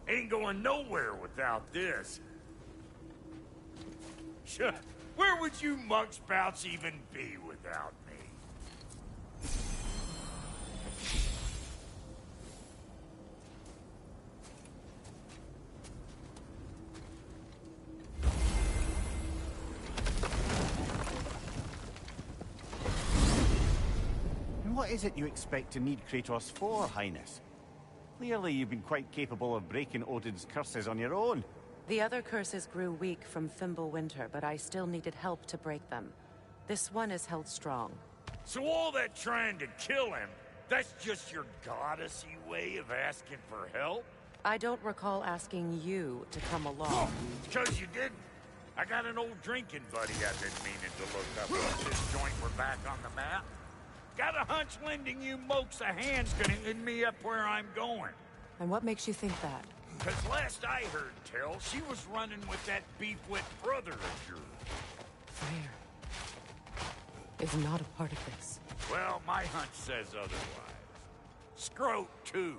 Ain't going nowhere without this. Where would you muckspouts even be without me? And what is it you expect to need Kratos for, Highness? Clearly you've been quite capable of breaking Odin's curses on your own. The other curses grew weak from Fimbulwinter, but I still needed help to break them. This one is held strong. So all that trying to kill him, that's just your goddessy way of asking for help? I don't recall asking you to come along. Because you didn't. I got an old drinking buddy I've been meaning to look up once this joint we're back on the map. Got a hunch lending you mokes a hand's gonna end me up where I'm going. And what makes you think that? Because last I heard tell, she was running with that beef-wit brother of yours. Freyr is not a part of this. Well, my hunch says otherwise. Scroat, too.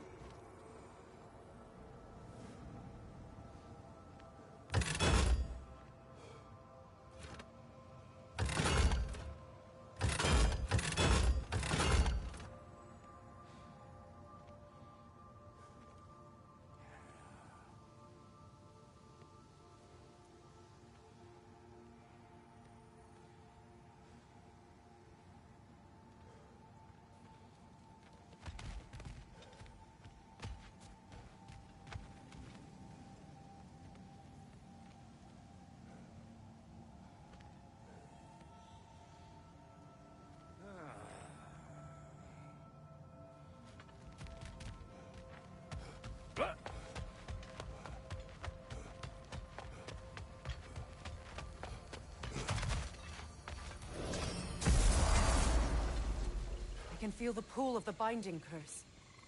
I can feel the pull of the binding curse.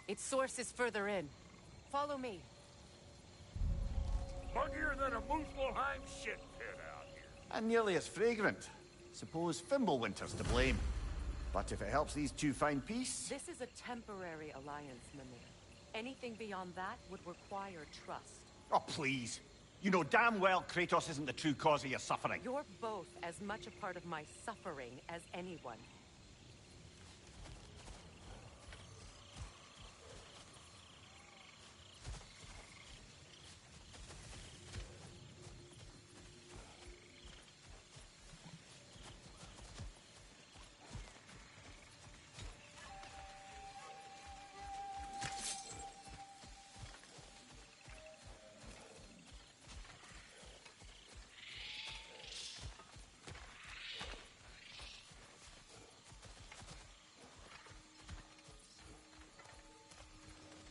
Its source is further in. Follow me. Muggier than a Muspelheim shit pit out here. And nearly as fragrant. Suppose Fimbulwinter's to blame. But if it helps these two find peace... This is a temporary alliance, Mimir. Anything beyond that would require trust. Oh, please. You know damn well Kratos isn't the true cause of your suffering. You're both as much a part of my suffering as anyone.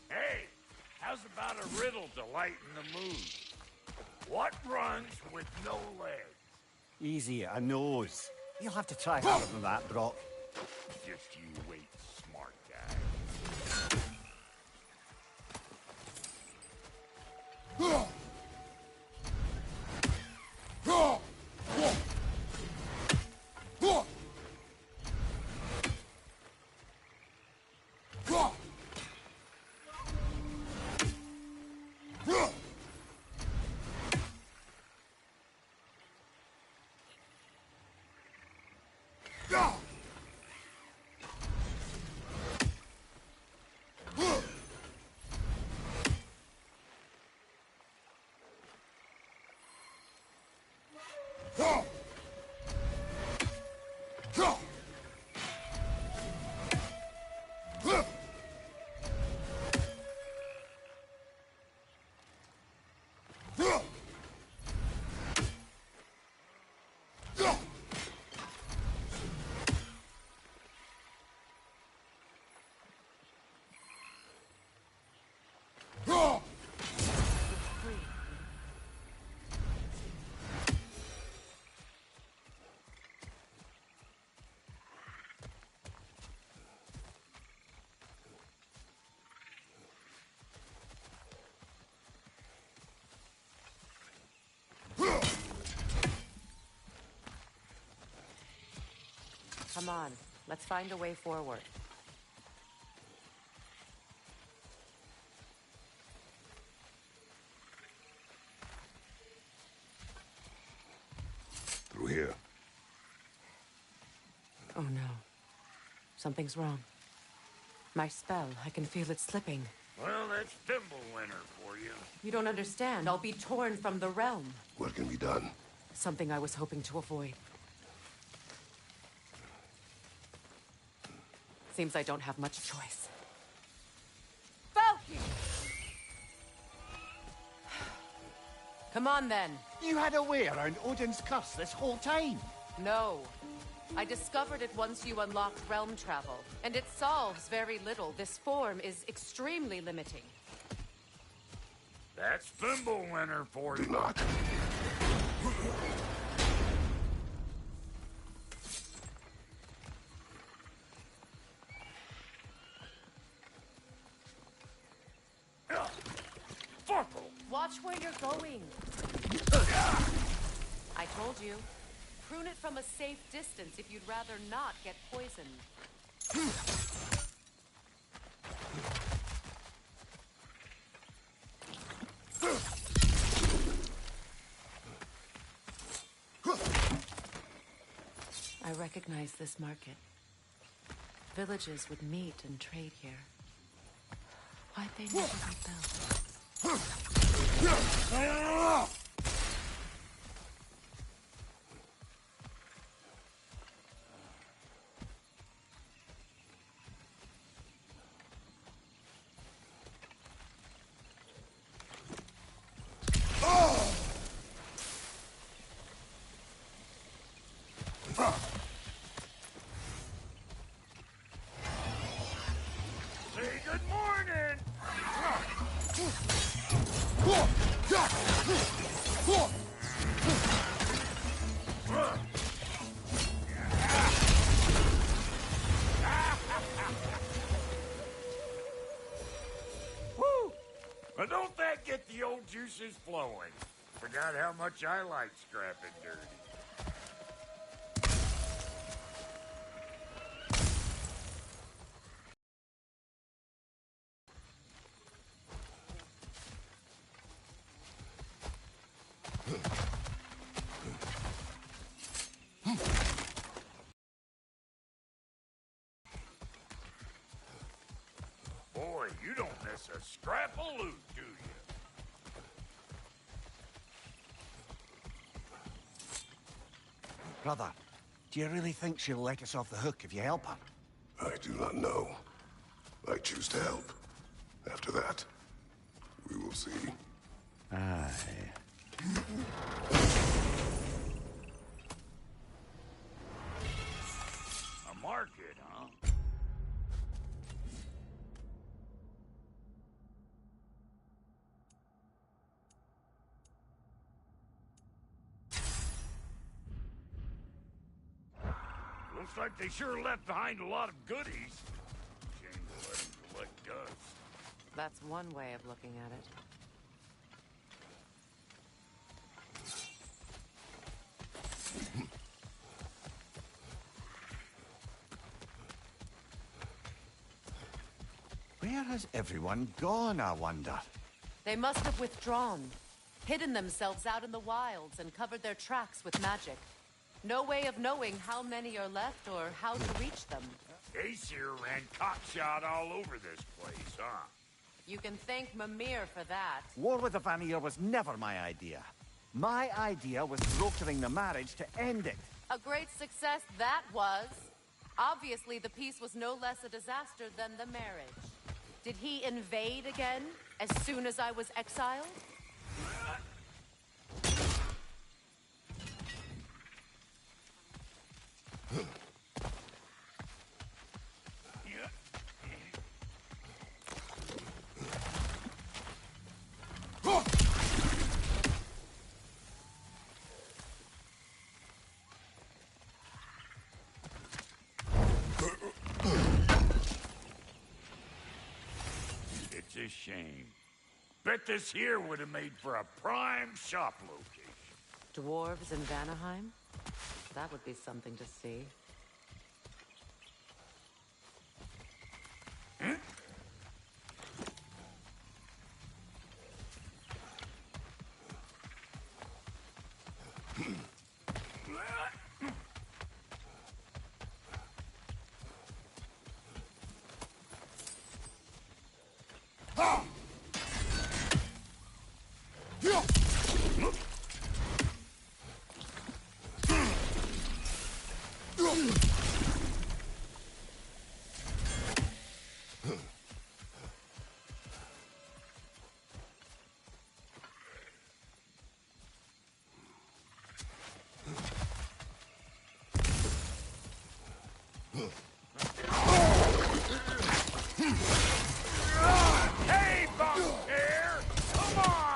Hey, how's about a riddle to lighten the mood? What runs with no legs? Easy, a nose. You'll have to try harder than that, Brock. Just you wait, smart guy. Huh! Come on, let's find a way forward. Through here. Oh no. Something's wrong. My spell, I can feel it slipping. Well, that's Thimblewinter for you. You don't understand. I'll be torn from the realm. What can be done? Something I was hoping to avoid. Seems I don't have much choice. Focus! Come on, then. You had a way around Odin's curse this whole time. No. I discovered it once you unlocked realm travel, and it solves very little. This form is extremely limiting. That's Thimblewinter for Do you. not. Fuckle! Watch where you're going. I told you. Prune it from a safe distance if you'd rather not get poisoned. I recognize this market. Villages would meet and trade here. Why'd they never rebuild? Say good morning! Woo! Well, don't that get the old juices flowing? Forgot how much I like scrapping dirty. Boy, you don't miss a scrap of loot, do you? Brother, do you really think she'll let us off the hook if you help her? I do not know. I choose to help. After that, we will see. Aye. A market, huh? Looks like they sure left behind a lot of goodies. Shame to let them collect dust. That's one way of looking at it. Where has everyone gone, I wonder? They must have withdrawn, hidden themselves out in the wilds, and covered their tracks with magic. No way of knowing how many are left or how to reach them. Aesir ran cockshot all over this place, huh? You can thank Mimir for that. War with the Vanir was never my idea. My idea was brokering the marriage to end it. A great success that was. Obviously, the peace was no less a disaster than the marriage. Did he invade again, as soon as I was exiled? It's a shame. Bet this here would have made for a prime shop location. Dwarves in Vanaheim? That would be something to see. Hey, Bumphair! Come on!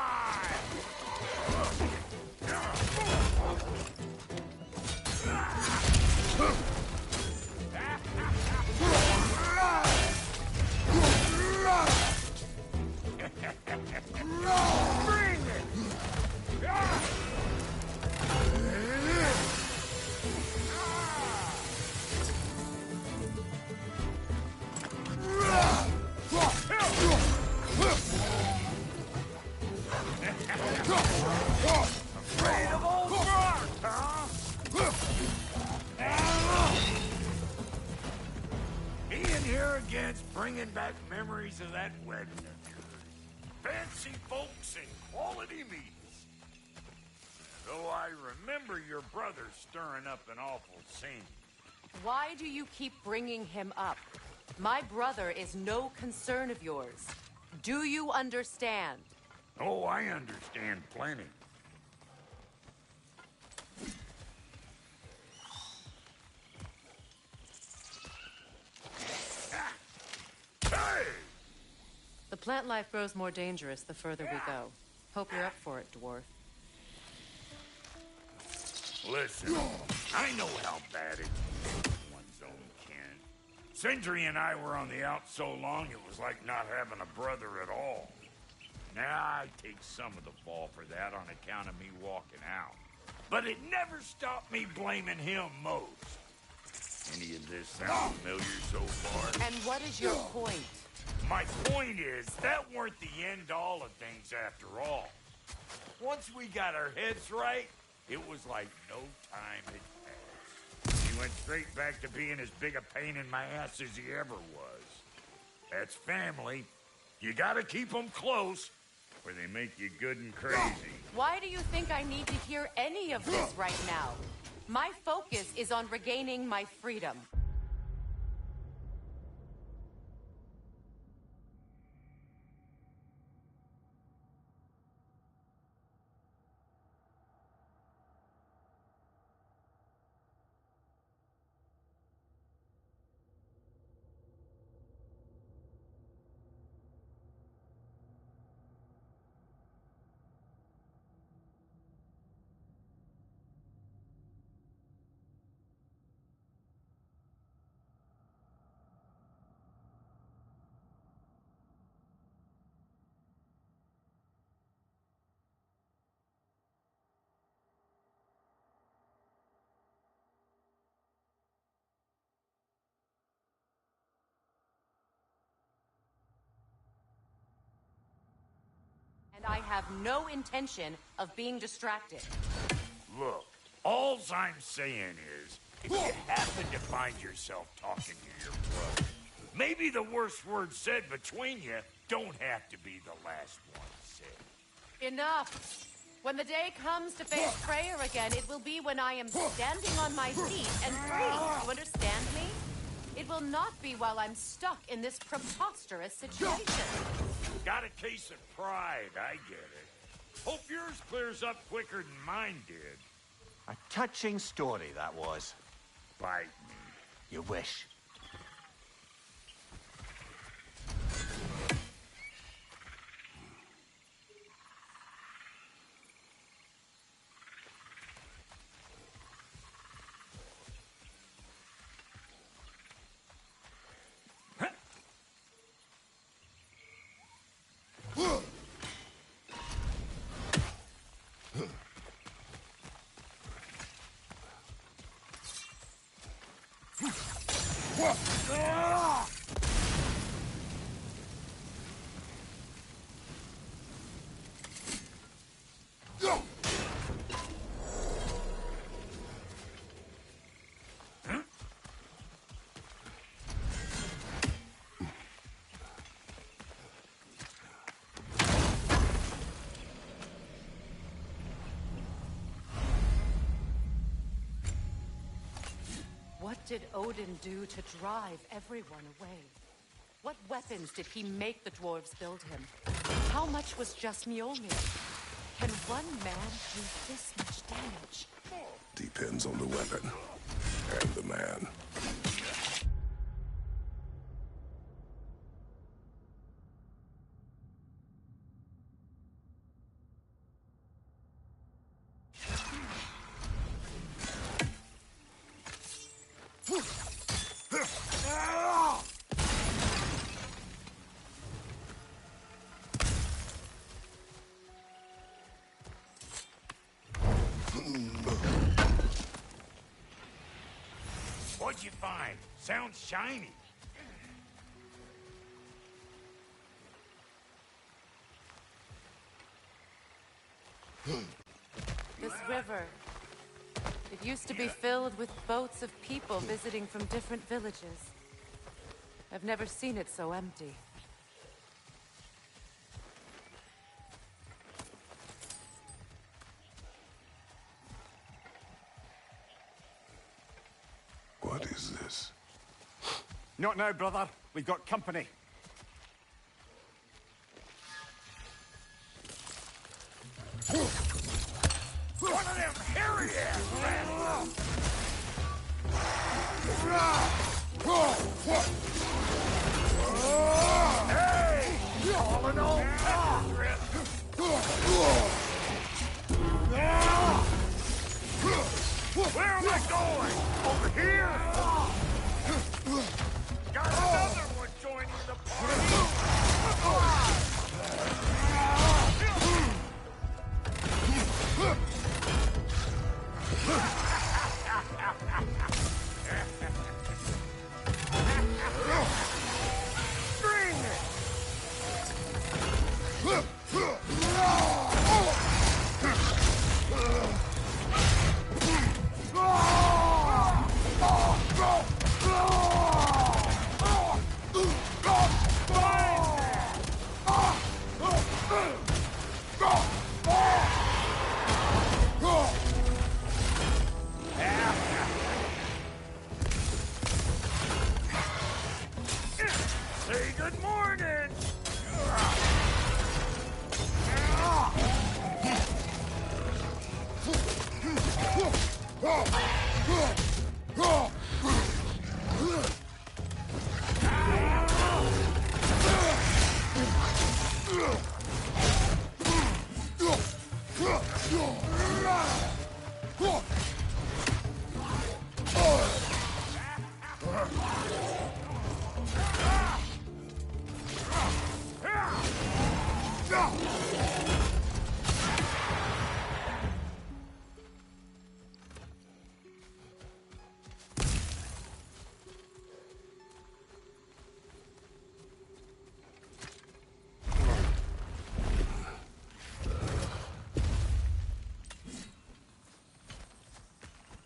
Bring it! Afraid of old Brock, huh? Being here again's bringing back memories of that wedding of yours. Fancy folks and quality meats. Though I remember your brother stirring up an awful scene. Why do you keep bringing him up? My brother is no concern of yours. Do you understand? Oh, I understand plenty. Hey! The plant life grows more dangerous the further we go. Hope you're up for it, dwarf. Listen, I know how bad it is one's own kin. Sindri and I were on the out so long it was like not having a brother at all. Now I take some of the fall for that on account of me walking out. But it never stopped me blaming him most. Any of this sound familiar so far? And what is your point? My point is, that weren't the end-all of things after all. Once we got our heads right, it was like no time had passed. He went straight back to being as big a pain in my ass as he ever was. That's family. You gotta keep them close, or they make you good and crazy. Why do you think I need to hear any of this right now? My focus is on regaining my freedom. And I have no intention of being distracted. Look, alls I'm saying is, if you happen to find yourself talking to your brother, maybe the worst words said between you don't have to be the last one said. Enough! When the day comes to face prayer again, it will be when I am standing on my feet and free. You understand me? It will not be while I'm stuck in this preposterous situation. Got a case of pride, I get it. Hope yours clears up quicker than mine did. A touching story, that was. Bite me. You wish. What did Odin do to drive everyone away? What weapons did he make the dwarves build him? How much was just Mjolnir? Can one man do this much damage? Depends on the weapon and the man. What'd you find? Sounds shiny. This river. It used to be filled with boats of people visiting from different villages. I've never seen it so empty. What is this? Not now, brother. We've got company. One of them hairy ass rats! Hey! All in all, where am I going? Over here? Got another one joining the party! Bring it! Say good morning!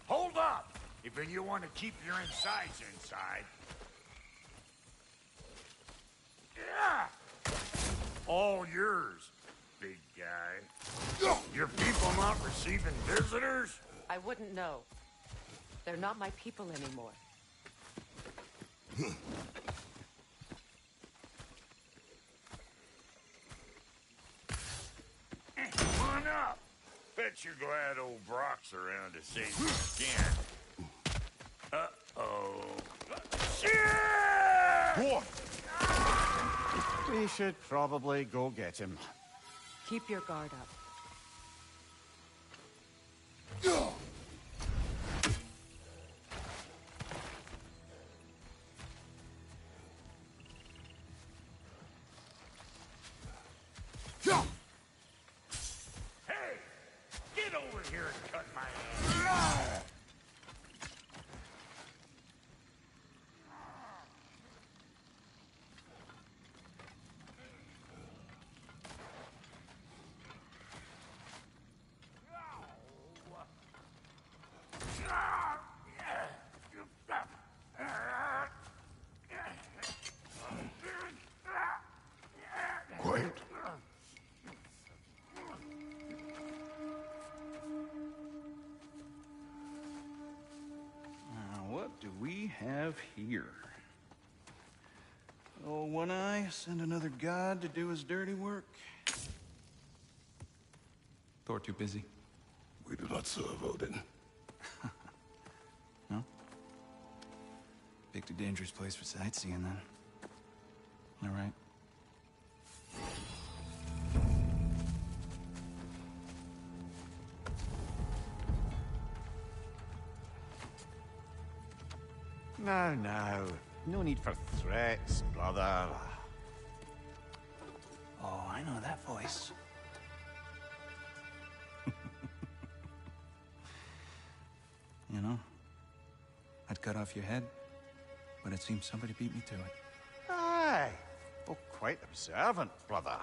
Hold up! If you want to keep your insides inside. Yeah! All yours, big guy. Your people not receiving visitors? I wouldn't know. They're not my people anymore. Come on up. Bet you're glad old Brock's around to save your skin. Uh-oh. Shit! What? We should probably go get him. Keep your guard up. Hey! Get over here and cut my hand. have here? Oh, One Eye, send another god to do his dirty work. Thor too busy? We do not serve Odin. No? Picked a dangerous place for sightseeing, then. All right. Now, now. No need for threats, brother. Oh, I know that voice. You know, I'd cut off your head, but it seems somebody beat me to it. Aye. Oh, quite observant, brother.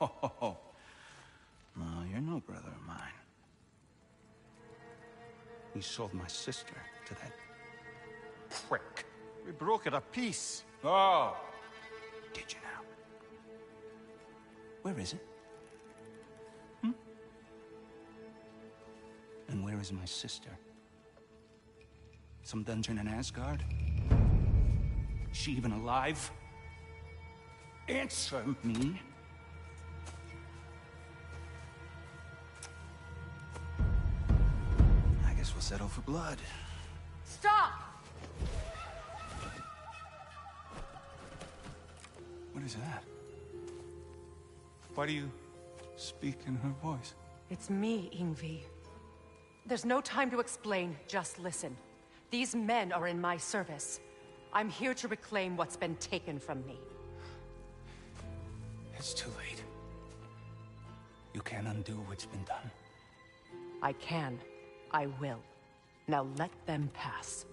Oh, no, you're no brother of mine. You sold my sister to that prick. We broke it a piece. Oh! Did you now? Where is it? And where is my sister? Some dungeon in Asgard? Is she even alive? Answer me. I guess we'll settle for blood. Stop! What is that? Why do you speak in her voice? It's me, Ingvi. There's no time to explain, just listen. These men are in my service. I'm here to reclaim what's been taken from me. It's too late. You can't undo what's been done. I can. I will. Now let them pass.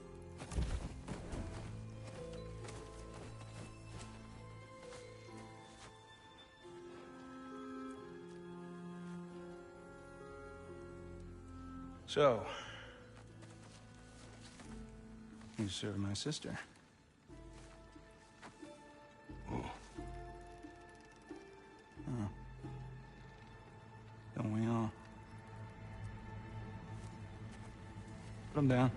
So, you serve my sister. Oh. Don't we all? Put him down.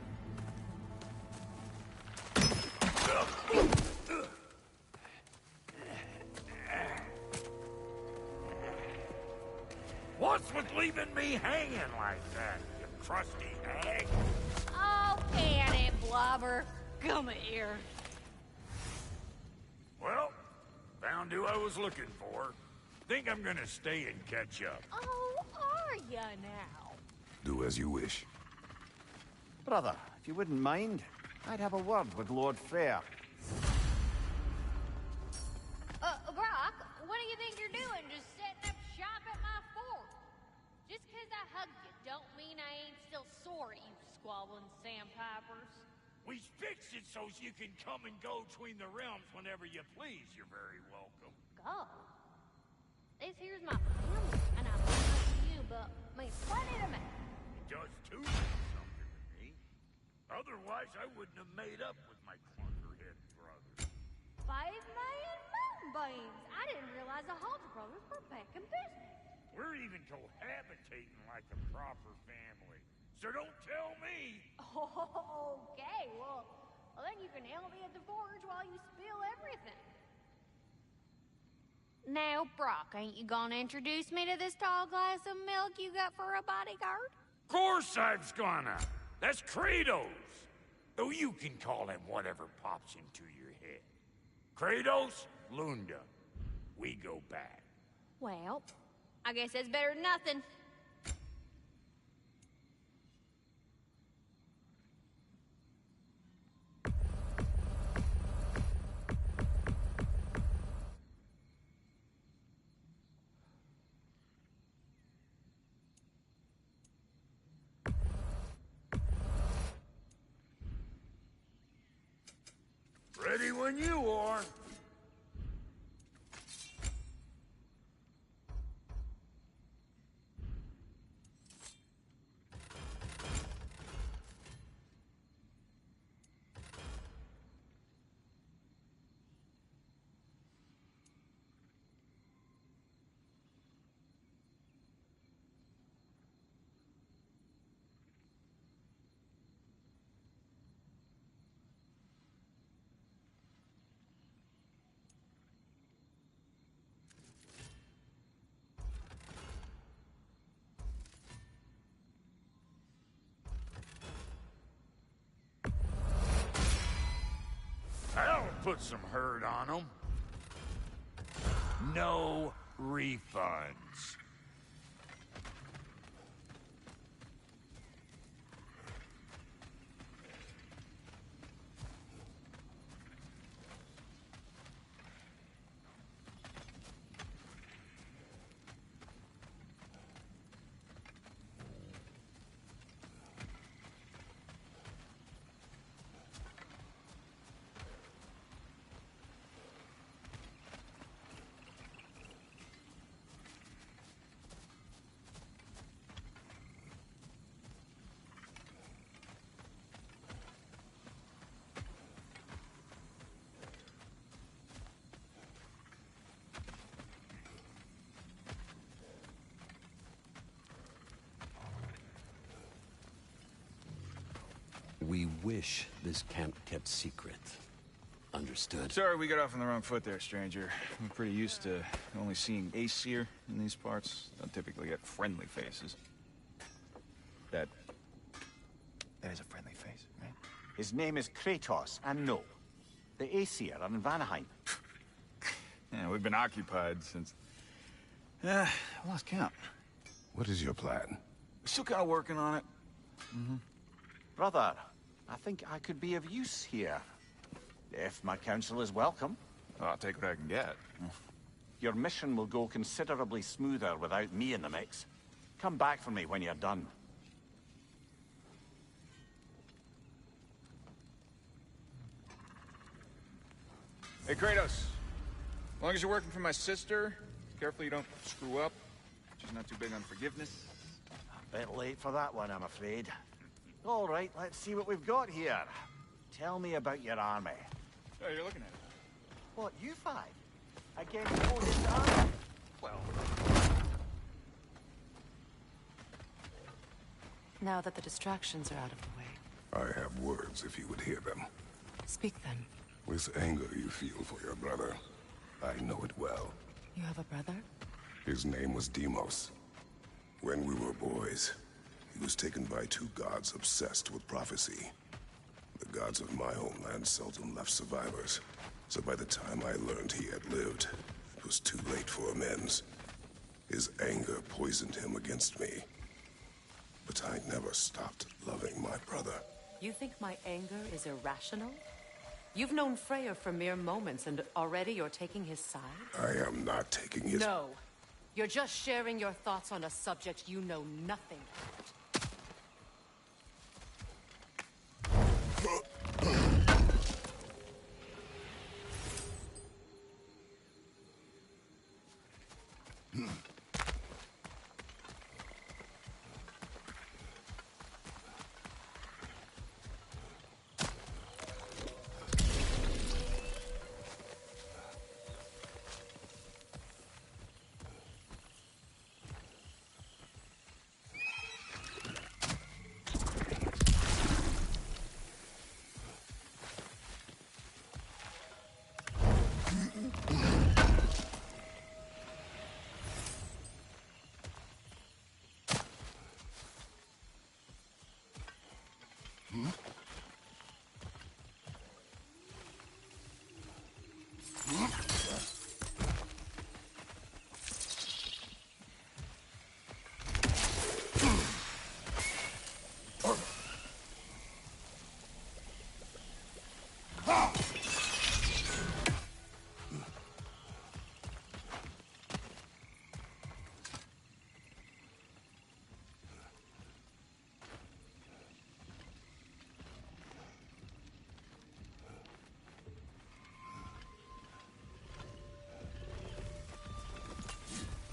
What's with leaving me hanging like that, you crusty hag? Oh, can it, Blobber? Come here. Well, found who I was looking for. Think I'm gonna stay and catch up. Oh, are ya now? Do as you wish. Brother, if you wouldn't mind, I'd have a word with Lord Freyr. Brock, what do you think you're doing? Just setting up shop at my fort? Just 'cause I hugged you don't mean I ain't still sore at you squabbling sandpipers. We fixed it so you can come and go between the realms whenever you please. You're very welcome. Go. This here's my family, and I love you, but means plenty to me. It does too mean something to me. Otherwise, I wouldn't have made up with my clunkerhead brother. 5 million moonbeams! I didn't realize the Halter brothers were back in business. We're even cohabitating like a proper family. So don't tell me. Okay, well, then you can help me at the forge while you spill everything. Now, Brock, ain't you gonna introduce me to this tall glass of milk you got for a bodyguard? Of course I'm gonna. That's Kratos. Though you can call him whatever pops into your head. Kratos, Lunda. We go back. Well, I guess that's better than nothing. Ready when you are. put some hurt on them. No refunds. We wish this camp kept secret. Understood? Sorry, we got off on the wrong foot there, stranger. I'm pretty used to only seeing Aesir in these parts. Don't typically get friendly faces. That is a friendly face, right? His name is Kratos, and no, the Aesir are in Vanaheim. Yeah, we've been occupied since... I lost count. What is your plan? We're still kind of working on it. Brother, I think I could be of use here. If my counsel is welcome. I'll take what I can get. Your mission will go considerably smoother without me in the mix. Come back for me when you're done. Hey, Kratos. As long as you're working for my sister, careful you don't screw up. She's not too big on forgiveness. A bit late for that one, I'm afraid. All right, let's see what we've got here. Tell me about your army. Oh, you're looking at it. What, you five? Against Odin's army? Well... Now that the distractions are out of the way, I have words if you would hear them. speak then. With anger you feel for your brother, I know it well. You have a brother? His name was Deimos. When we were boys, he was taken by two gods obsessed with prophecy. The gods of my homeland seldom left survivors, so by the time I learned he had lived, it was too late for amends. His anger poisoned him against me. But I never stopped loving my brother. You think my anger is irrational? You've known Freyr for mere moments, and already you're taking his side? I am not taking his... No. You're just sharing your thoughts on a subject you know nothing about.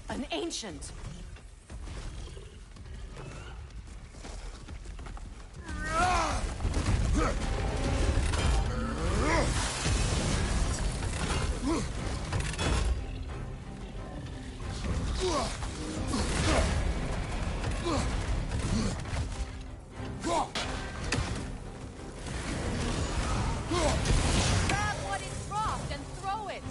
An ancient! Grab what is dropped and throw it!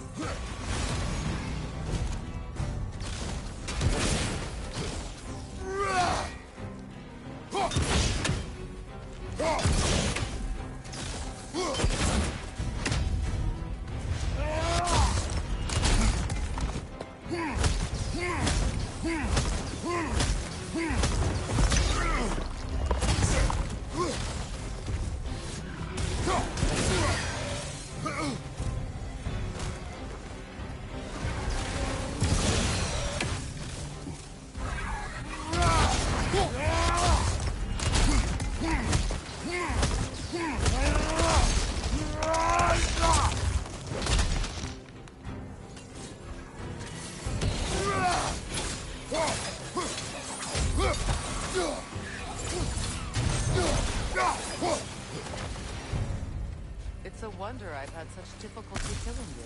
It's a wonder I've had such difficulty killing you.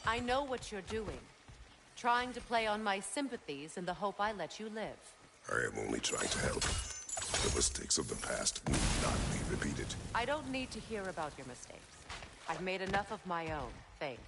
I know what you're doing. Trying to play on my sympathies in the hope I let you live. I am only trying to help. The mistakes of the past need not be repeated. I don't need to hear about your mistakes. I've made enough of my own, thanks.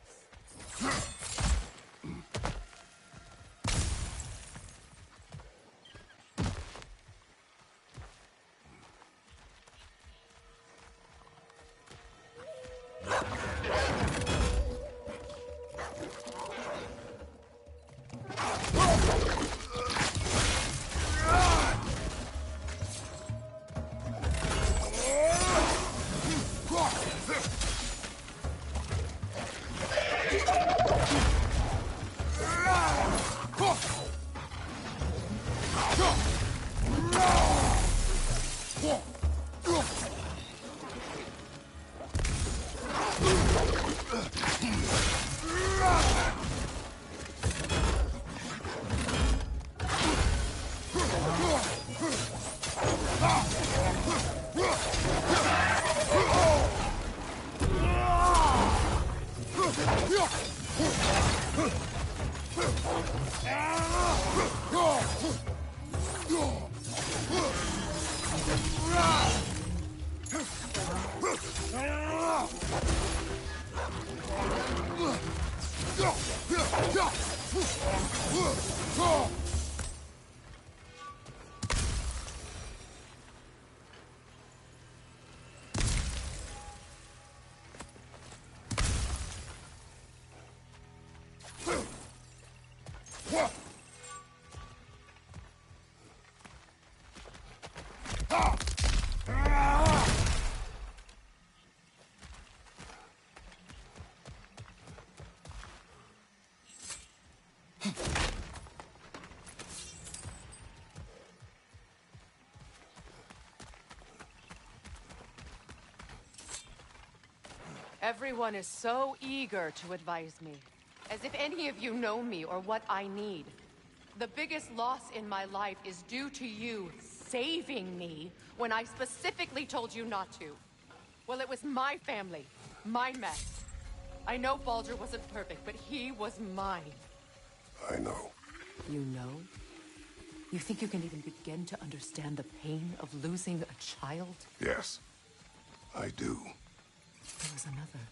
Everyone is so eager to advise me, as if any of you know me or what I need. The biggest loss in my life is due to you saving me when I specifically told you not to. Well, it was my family, my mess. I know Baldur wasn't perfect, but he was mine. I know. You know? You think you can even begin to understand the pain of losing a child? Yes, I do. There was another.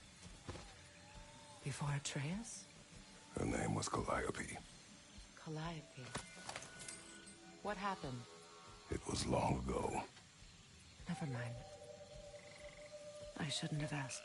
Before Atreus? Her name was Calliope. Calliope. What happened? It was long ago. Never mind. I shouldn't have asked.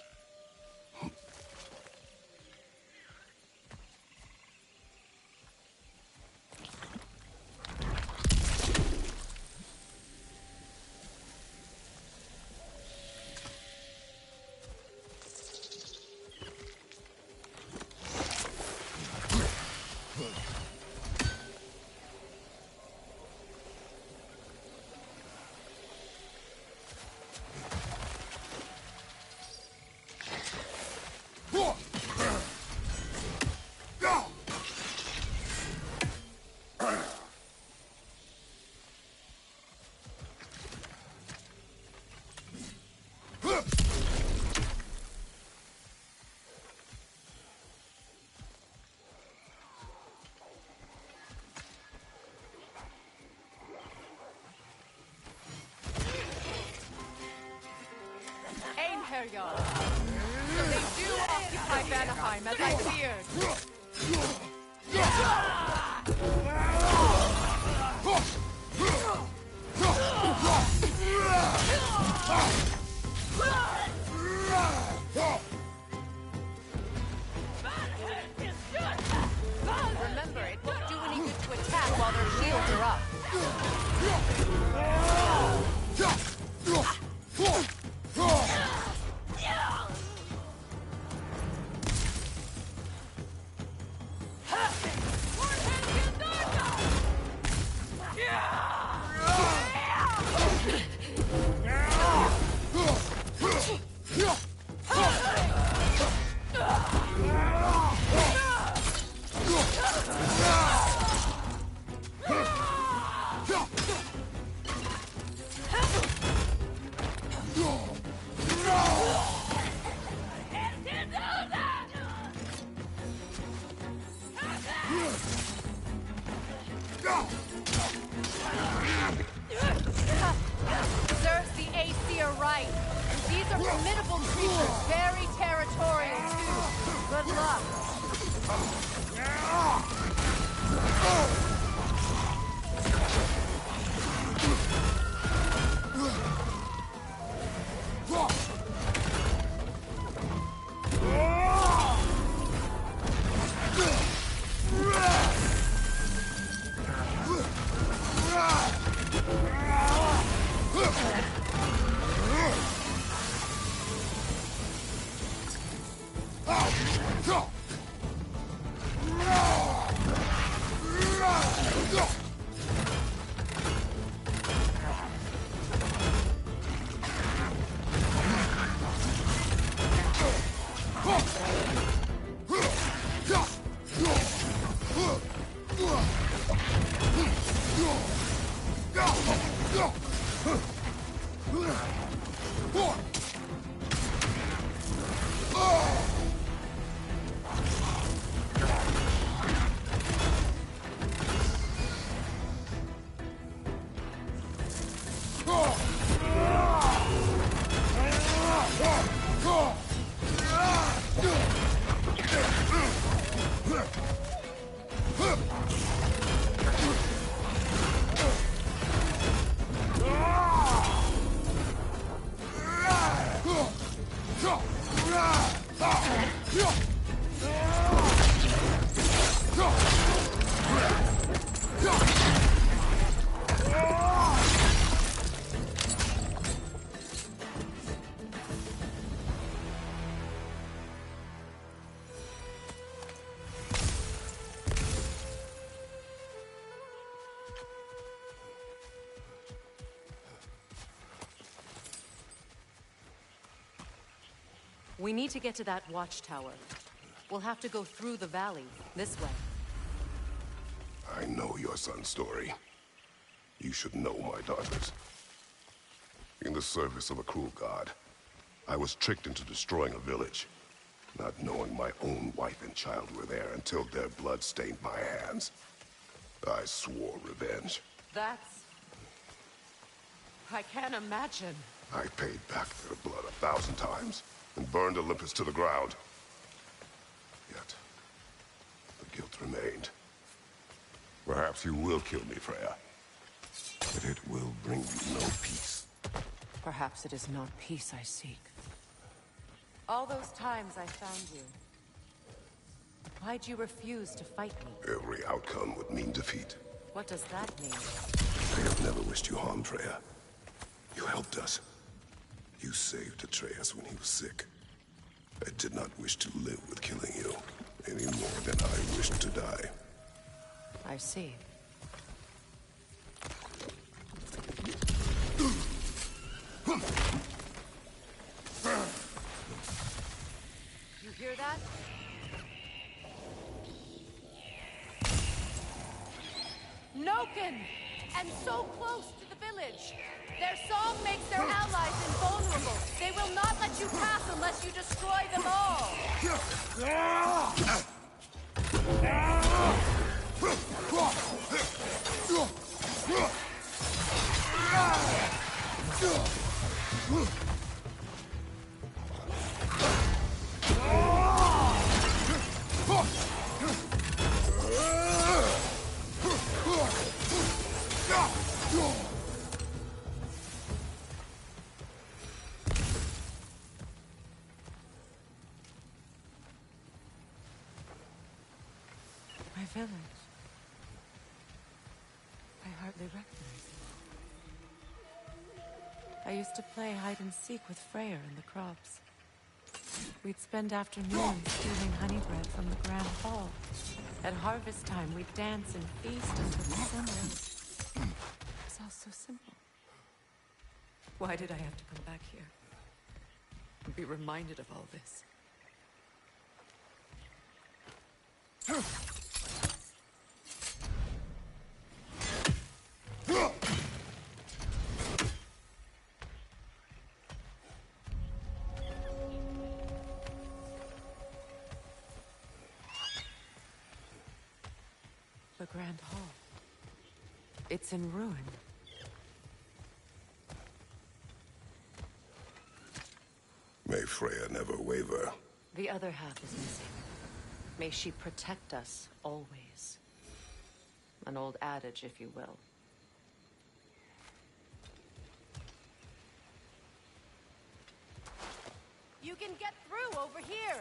Einherjar. So they do occupy Vanaheim, as I feared. are formidable creatures, very territorial too. Good luck. We need to get to that watchtower. We'll have to go through the valley, this way. I know your son's story. You should know my daughter's. In the service of a cruel god, I was tricked into destroying a village, not knowing my own wife and child were there until their blood stained my hands. I swore revenge. I can't imagine. I paid back their blood 1,000 times and burned Olympus to the ground. Yet, the guilt remained. Perhaps you will kill me, Freya. But it will bring you no peace. Perhaps it is not peace I seek. All those times I found you, why'd you refuse to fight me? Every outcome would mean defeat. What does that mean? I have never wished you harm, Freya. You helped us. You saved Atreus when he was sick. I did not wish to live with killing you, any more than I wished to die. I see. You hear that? Noken! And so close to the village! Their song makes their allies invulnerable. They will not let you pass unless you destroy them all. My village. I hardly recognize it. I used to play hide and seek with Freyr in the crops. We'd spend afternoons stealing honey bread from the Grand Hall. At harvest time, we'd dance and feast until the sun rose. It was all so simple. Why did I have to come back here? And be reminded of all this? The Grand Hall. It's in ruin. May Freya never waver. The other half is missing. May she protect us always. An old adage, if you will. You can get through over here!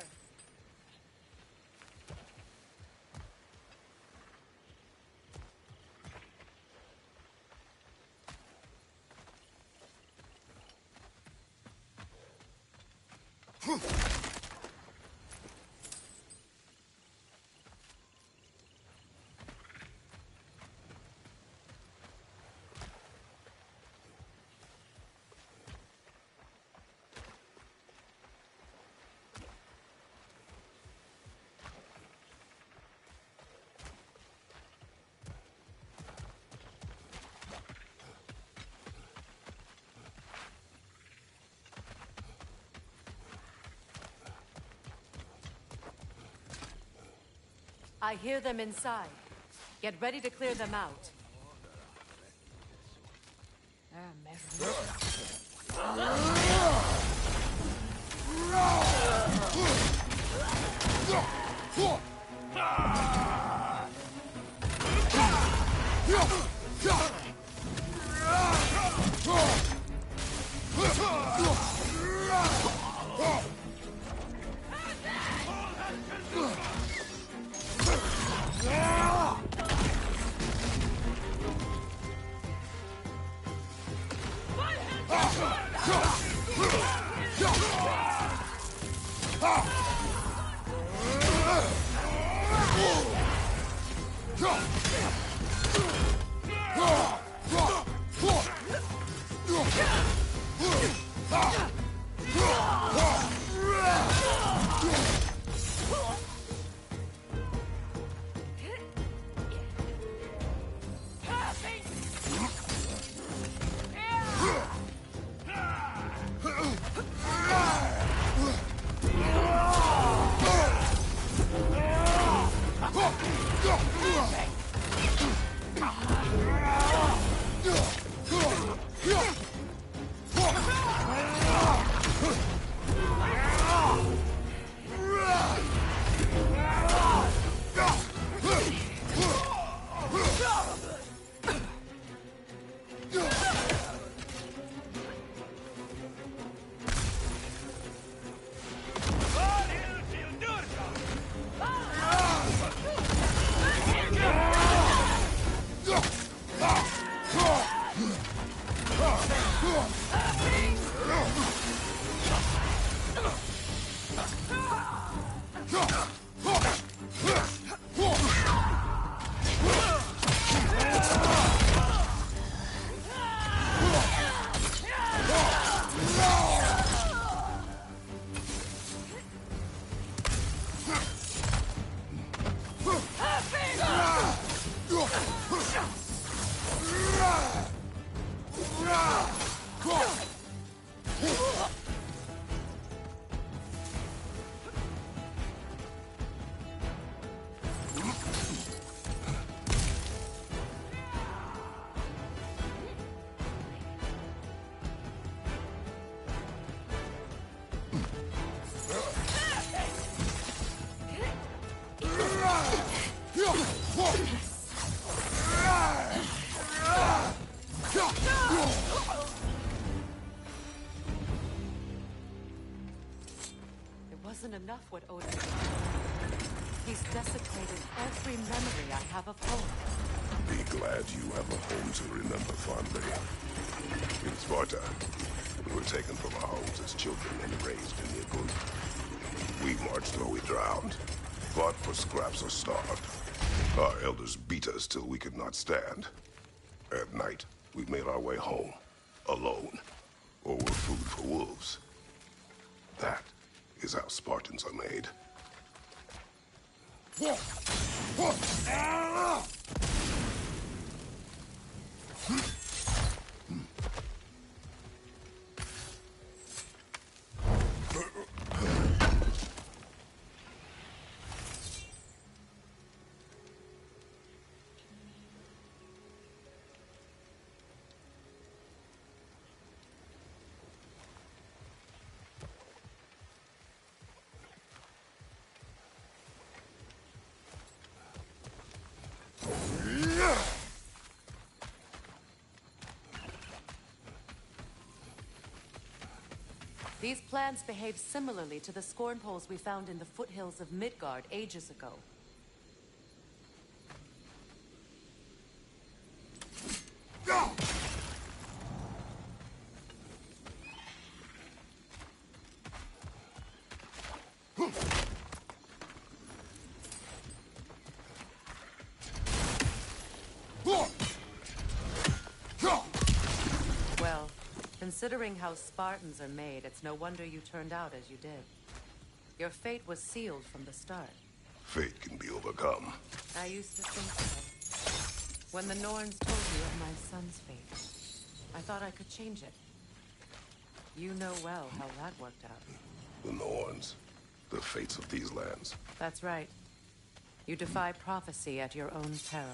I hear them inside. Get ready to clear them out. Wasn't enough what Odin did. He's desecrated every memory I have of home. Be glad you have a home to remember fondly. In Sparta, we were taken from our homes as children and raised in the Agun. We marched or we drowned, fought for scraps or starved. Our elders beat us till we could not stand. At night, we made our way home, alone, or were food for wolves. That is how Spartans are made. These plants behave similarly to the scorn poles we found in the foothills of Midgard ages ago. Well, considering how Spartans are made, it's no wonder you turned out as you did. Your fate was sealed from the start. Fate can be overcome. I used to think so. When the Norns told you of my son's fate, I thought I could change it. You know well how that worked out. The Norns. The fates of these lands. That's right. You defy prophecy at your own peril.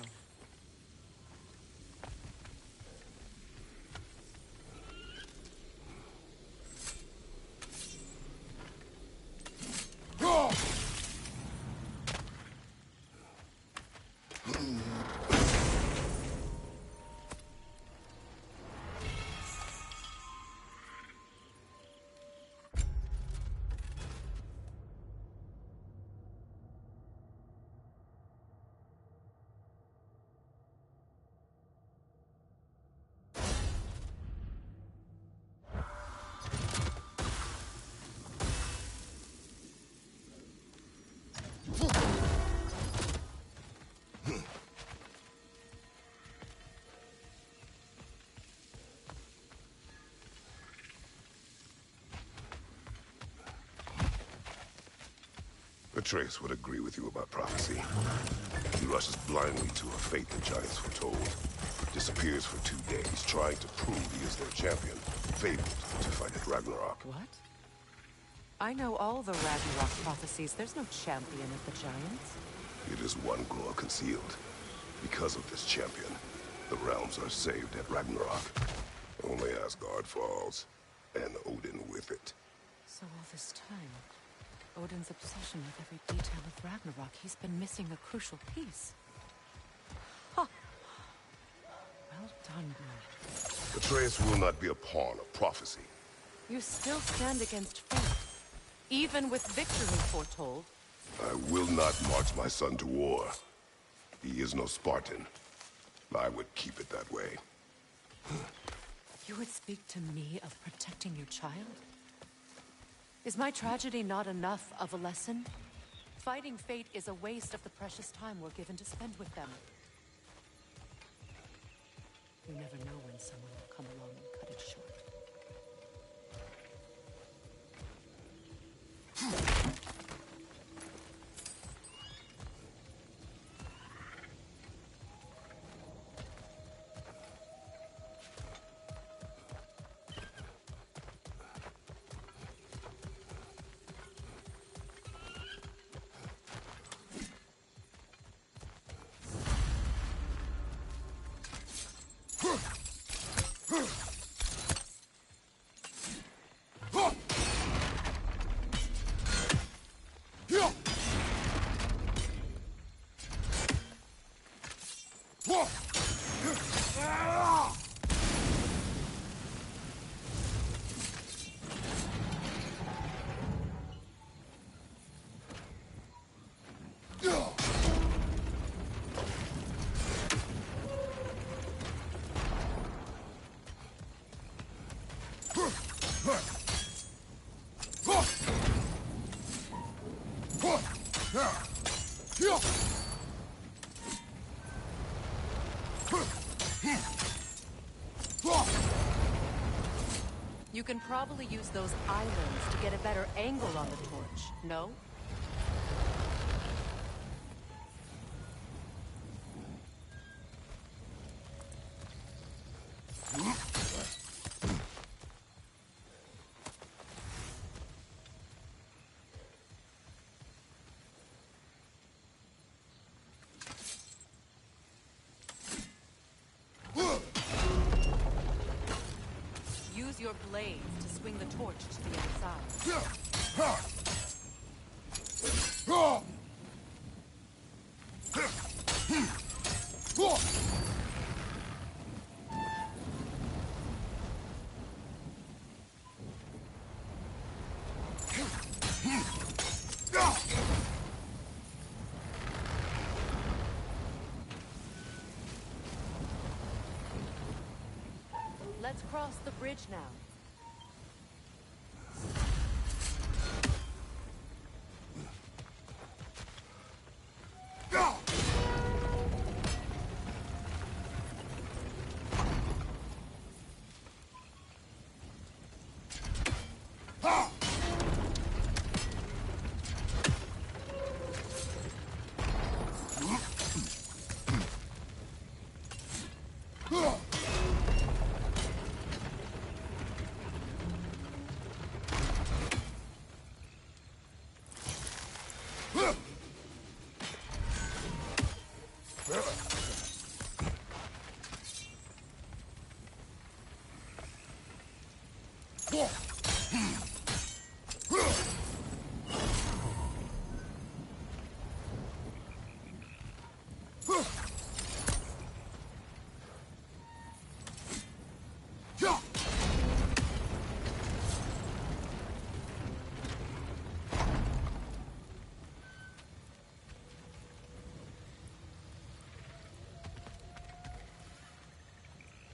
Atreus would agree with you about prophecy. He rushes blindly to a fate the giants foretold. Disappears for 2 days, trying to prove he is their champion. Fabled to fight at Ragnarok. What? I know all the Ragnarok prophecies. There's no champion of the giants. It is one glow concealed. Because of this champion, the realms are saved at Ragnarok. Only Asgard falls, and Odin with it. So all this time, Odin's obsession with every detail of Ragnarok, he's been missing a crucial piece. Huh. Well done, man. Atreus will not be a pawn of prophecy. You still stand against fate, even with victory foretold. I will not march my son to war. He is no Spartan. I would keep it that way. You would speak to me of protecting your child? Is my tragedy not enough of a lesson? Fighting fate is a waste of the precious time we're given to spend with them. You never know when someone will come along and cut it short. You can probably use those islands to get a better angle on the torch, no? Use your blades to swing the torch to the outside. Let's cross the bridge now.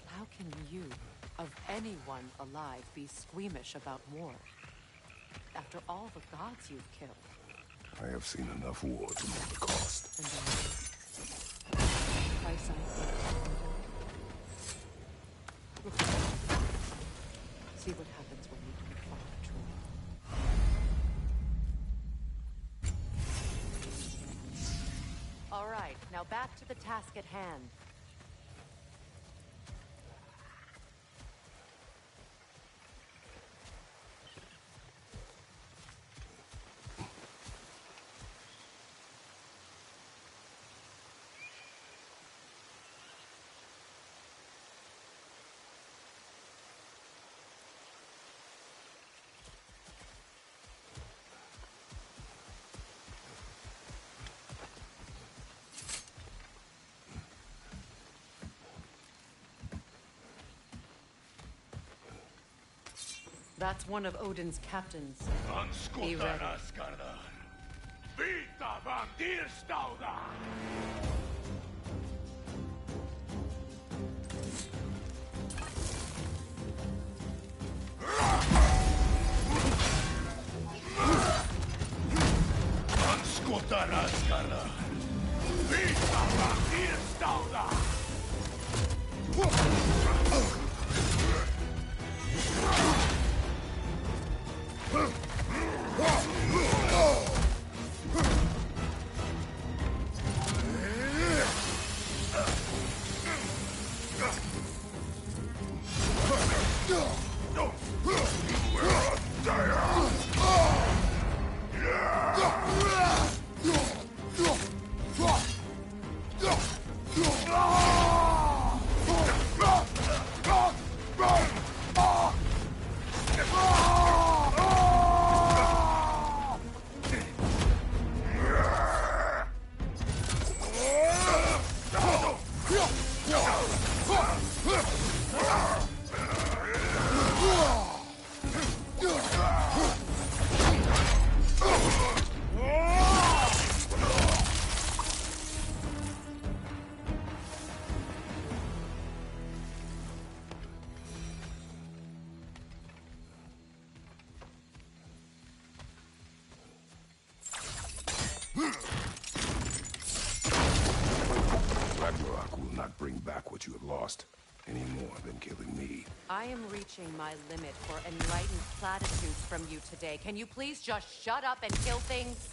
How can you, of anyone alive, be squeamish about war? After all the gods you've killed. I have seen enough war to know the cost. And the price I paid. Look. See what happens when you can follow true. All right, now back to the task at hand. That's one of Odin's captains. Be ready. Vita van Dierstauda! Anskotaraskara! Vita van Dierstauda! Ragnarok will not bring back what you have lost, any more than killing me. I am reaching my limit for enlightened platitudes from you today. Can you please just shut up and kill things?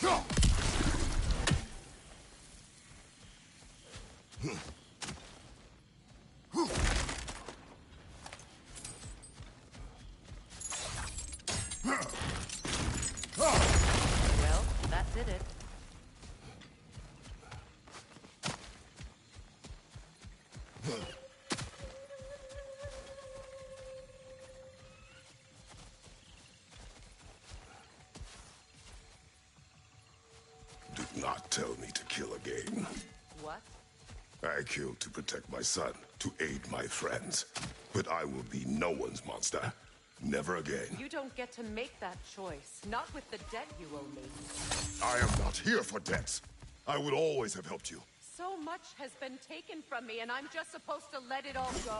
Well, that did it. Do not tell me to kill again. What? I killed to protect my son, to aid my friends. But I will be no one's monster. Never again. You don't get to make that choice. Not with the debt you owe me. I am not here for debts. I would always have helped you. So much has been taken from me, and I'm just supposed to let it all go?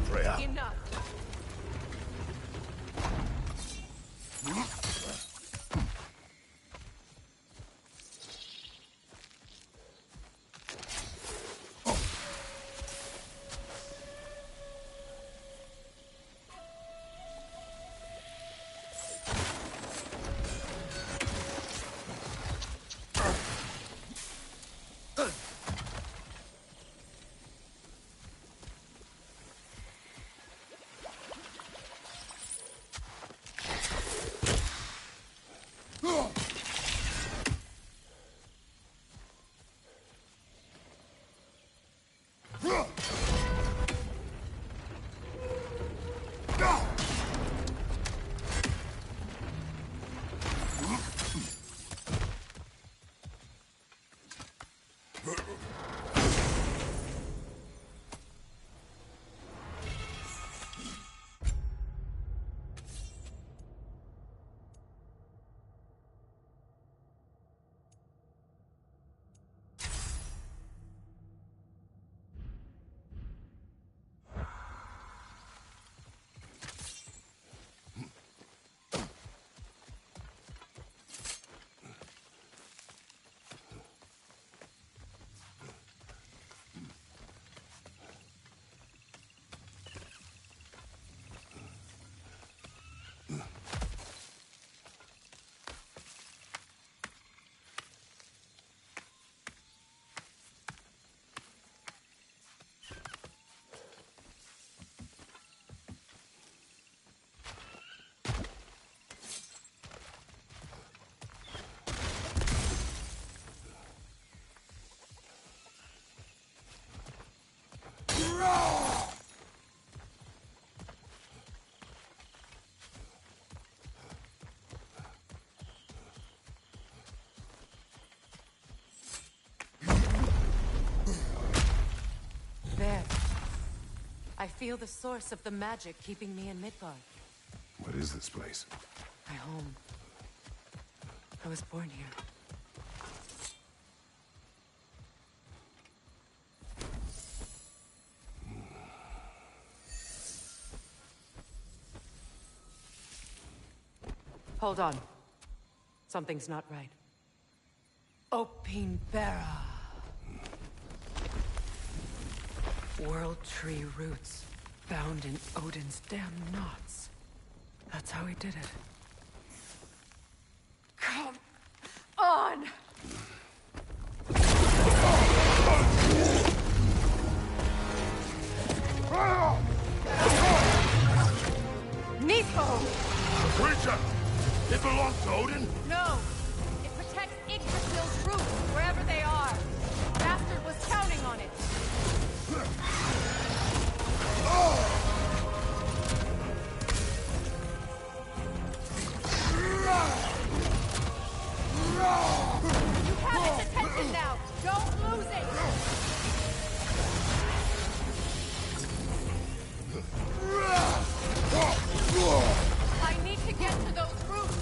Freya. Enough. There. I feel the source of the magic keeping me in Midgard. What is this place? My home. I was born here. Hold on. Something's not right. Opin Bera. World tree roots, bound in Odin's damn knots. That's how he did it. Come on! Nepo! The creature! It belongs to Odin? No! It protects Yggdrasil's roots, wherever they are. Bastard was counting on it. You have its attention now! Don't lose it! I need to get to those roots!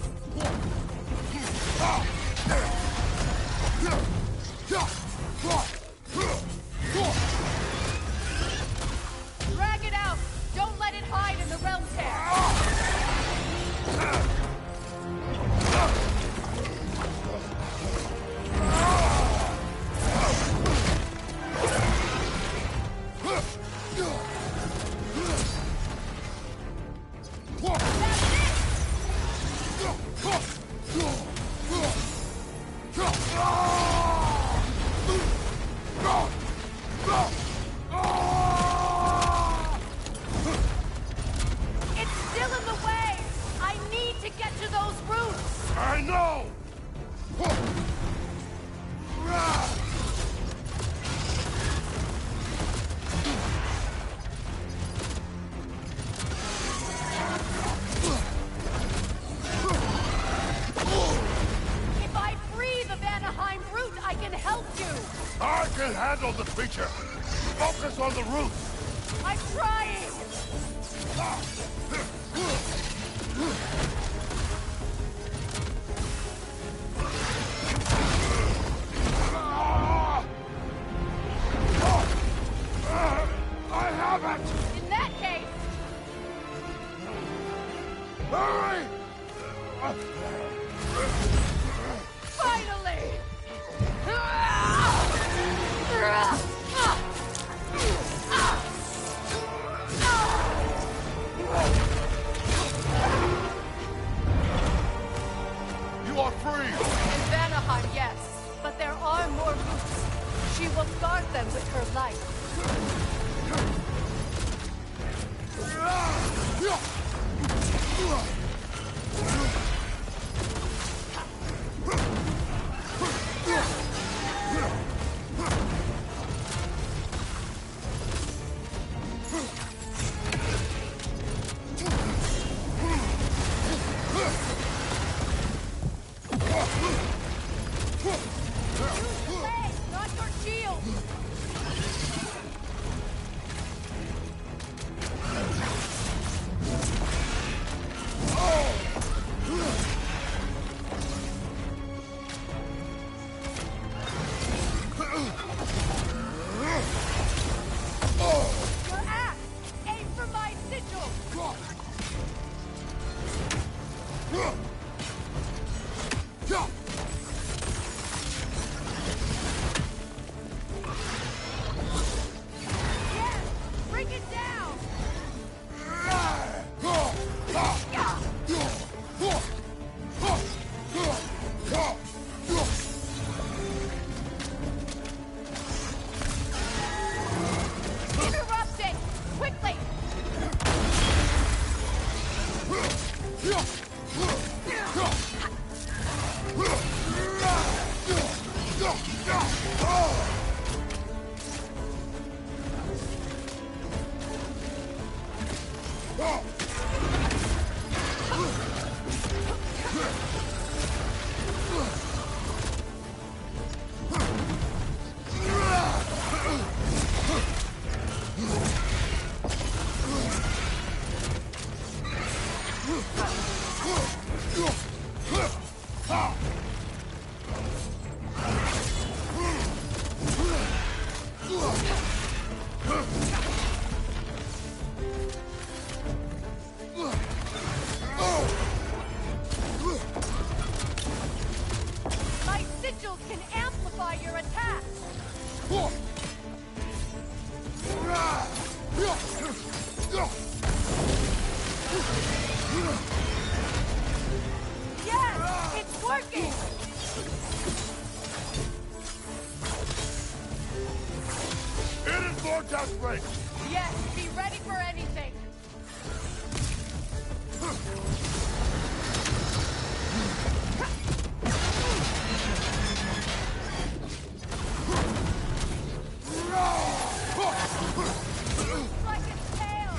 I know! If I free the Vanaheim root, I can help you! I can handle the creature! Focus on the root! I'm trying! I have it! In that case, Hurry! finally! You are free! In Vanaheim, yes. But there are more roots. She will guard them with her life. Use your legs, not your shield! Your axe! Aim for my sigil! Yes! Bring it down! Interrupt it! Quickly! My sigils can amplify your attack! Yes! It's working! It is more desperate! Yes, be ready for anything! Like its tail!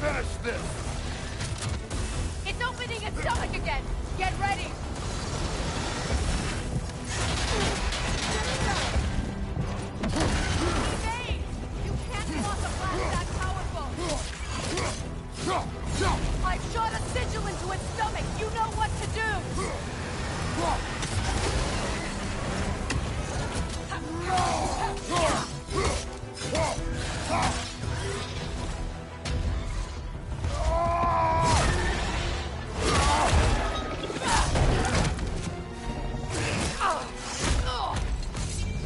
finish this! It's opening its stomach again! Get ready! Evade! You can't block a blast that powerful! I've shot a sigil into its stomach! You know what to do!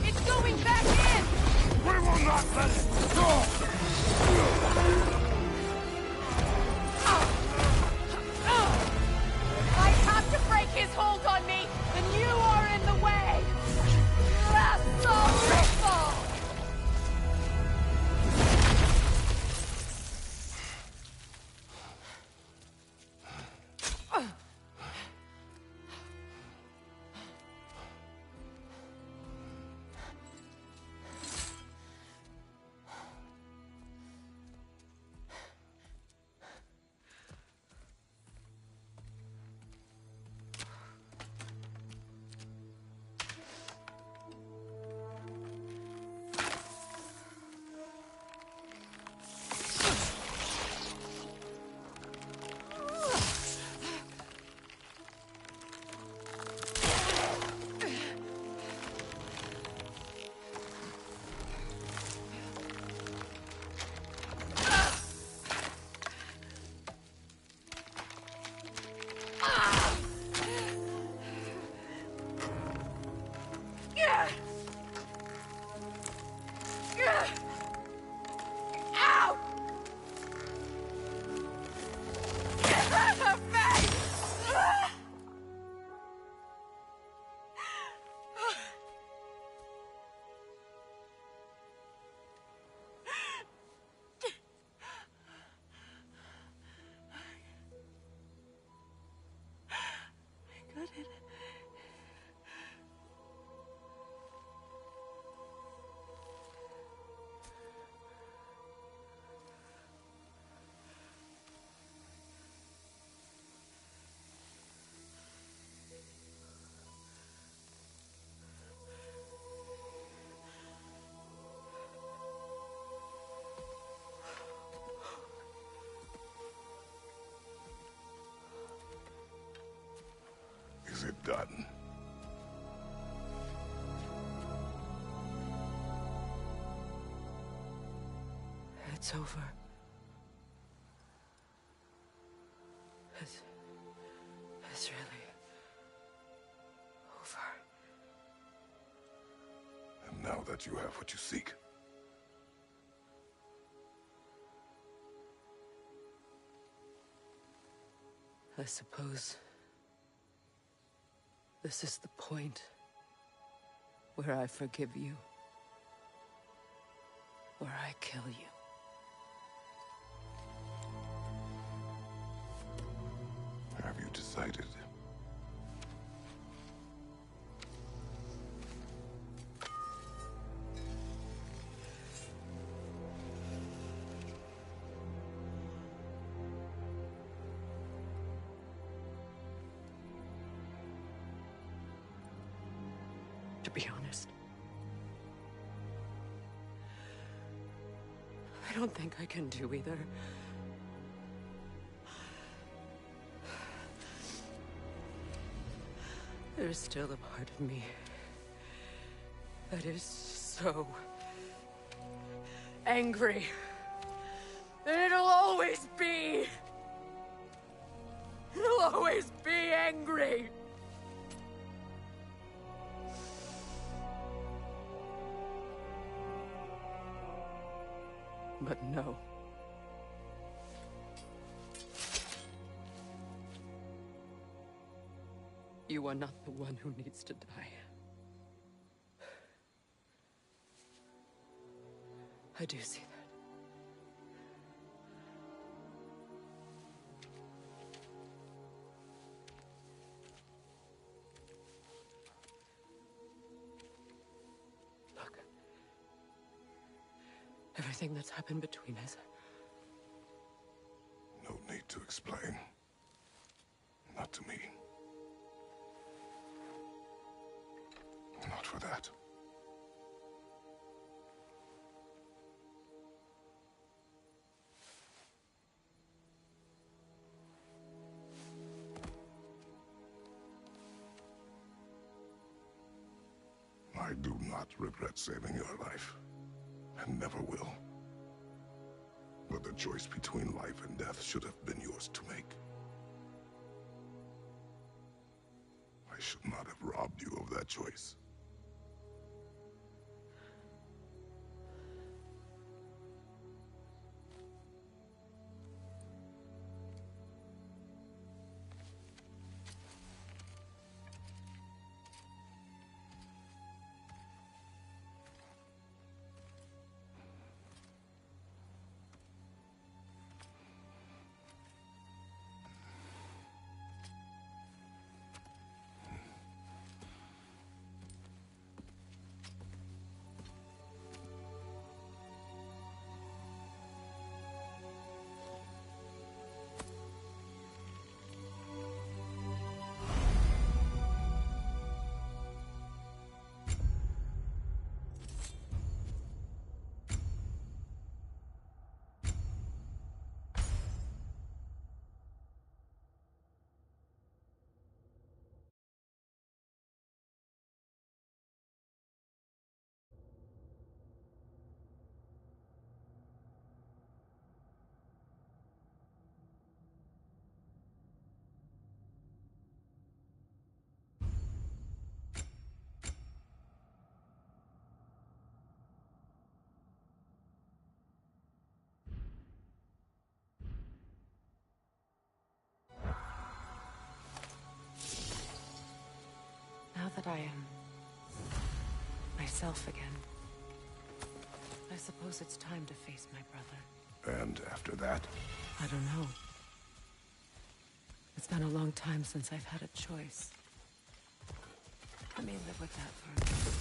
It's going back in! We will not let it go! I have to break his hold on me, and you are in the way! That's so awful! Ow! Is it done? It's over. It's really over. And now that you have what you seek, I suppose this is the point where I forgive you, where I kill you. have you decided? To be honest, I don't think I can do either. There's still a part of me that is so angry that it'll always be. It'll always be angry. But no. You are not the one who needs to die. I do see that. Look. Everything that's happened between us. need to explain. Not to me. Not for that. I do not regret saving your life, and never will. But the choice between life and death should have been yours to make. I should not have robbed you of that choice. Now that I am myself again, I suppose it's time to face my brother. And after that? I don't know. It's been a long time since I've had a choice. Let me live with that for a minute.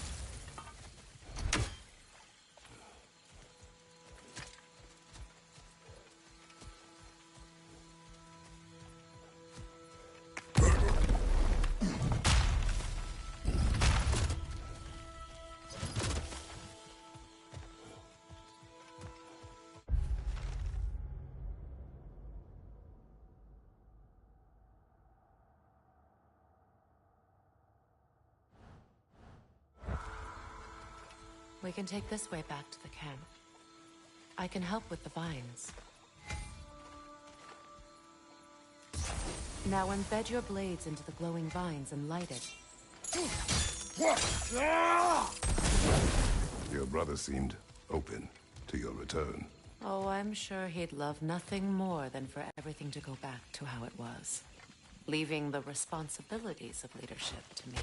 We can take this way back to the camp. I can help with the vines. Now embed your blades into the glowing vines and light it. Your brother seemed open to your return. Oh, I'm sure he'd love nothing more than for everything to go back to how it was, leaving the responsibilities of leadership to me.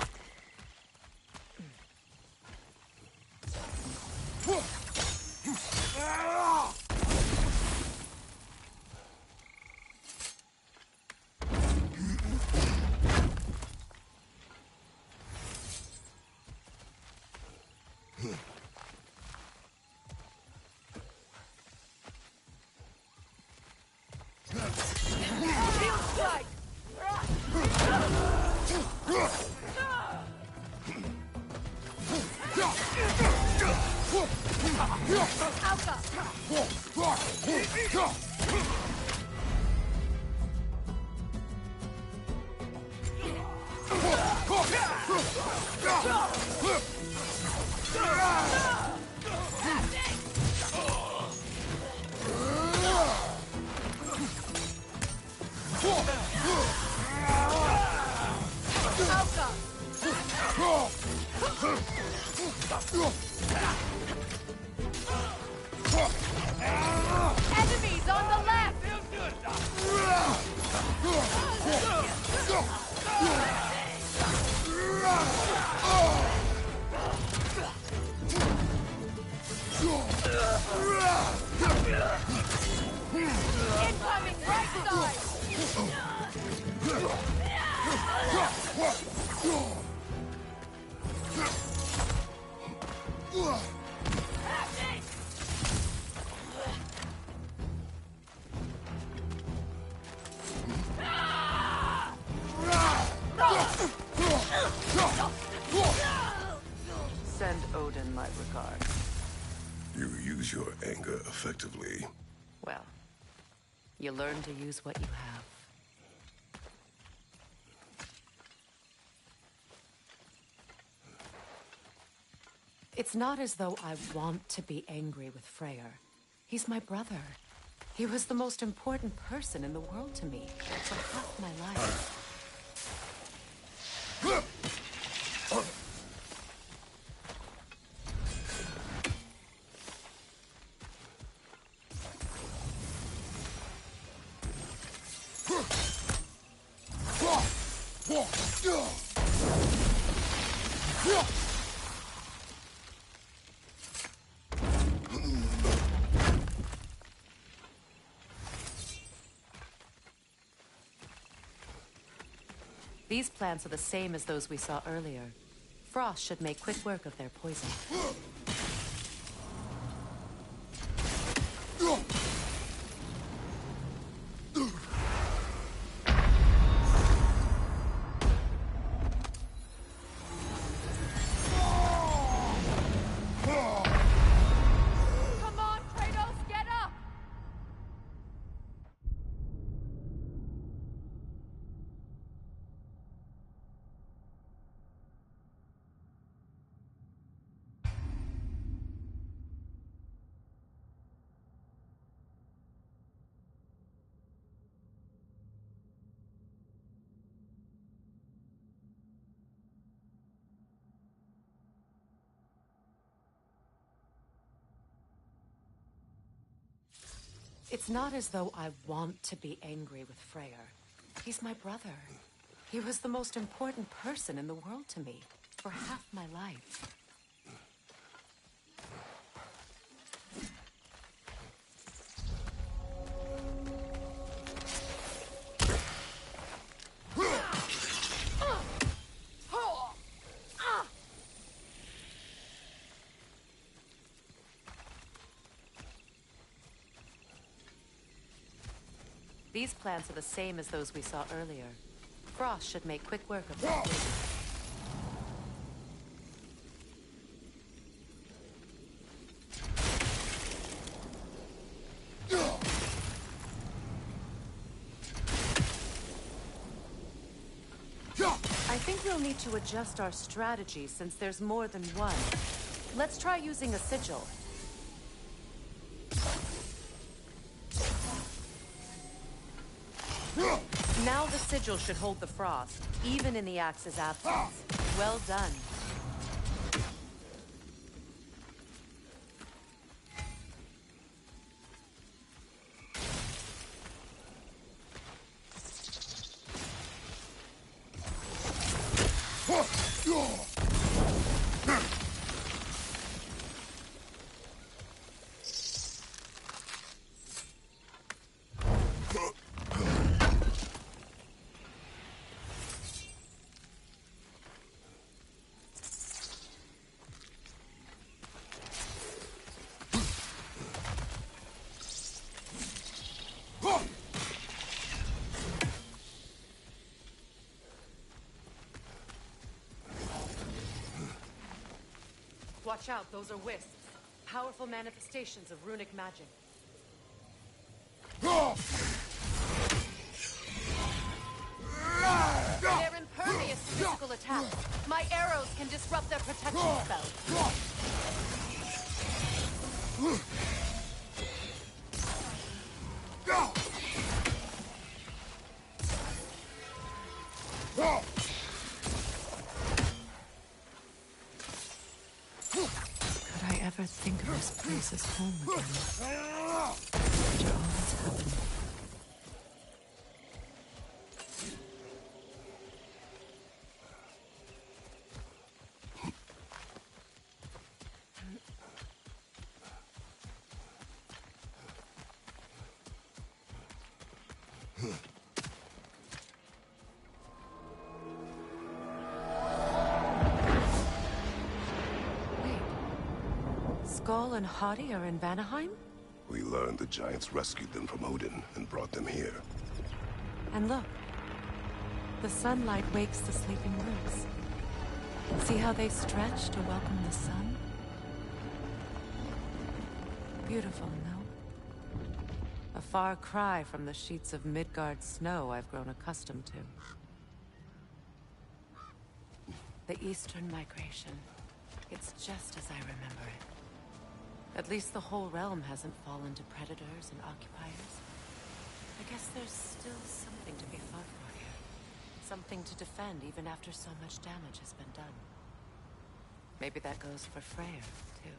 Enemies on the left! Incoming right side! use your anger effectively. Well, you learn to use what you have. It's not as though I want to be angry with Freyr. He's my brother. He was the most important person in the world to me for half my life. These plants are the same as those we saw earlier. Frost should make quick work of their poison. Come on, Kratos, get up! It's not as though I want to be angry with Freyr. He's my brother. He was the most important person in the world to me for half my life. These plants are the same as those we saw earlier. Frost should make quick work of them. I think we'll need to adjust our strategy since there's more than one. Let's try using a sigil. Now the sigil should hold the frost, even in the axe's absence. Well done. Watch out, those are wisps. Powerful manifestations of runic magic. They're impervious to physical attacks. My arrows can disrupt their protection spell. Could I ever think of this place as home again? After all that's happened. Skull and Hati are in Vanaheim? We learned the giants rescued them from Odin and brought them here. And look, the sunlight wakes the sleeping roots. See how they stretch to welcome the sun? Beautiful, no? A far cry from the sheets of Midgard snow I've grown accustomed to. The Eastern Migration. It's just as I remember it. At least the whole realm hasn't fallen to predators and occupiers. I guess there's still something to be fought for here. Something to defend even after so much damage has been done. Maybe that goes for Freyr, too.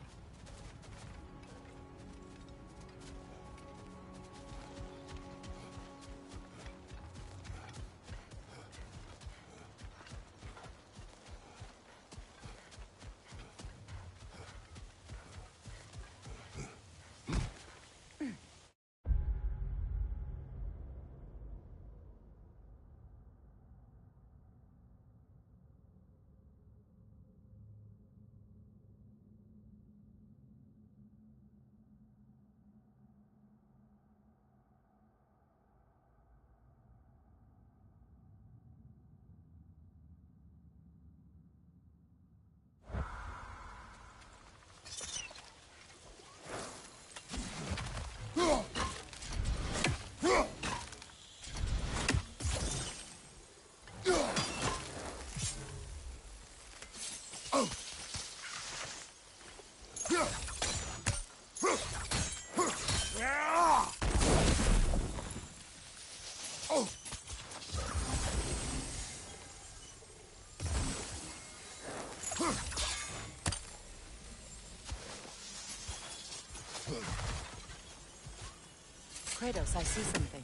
Kratos, I see something.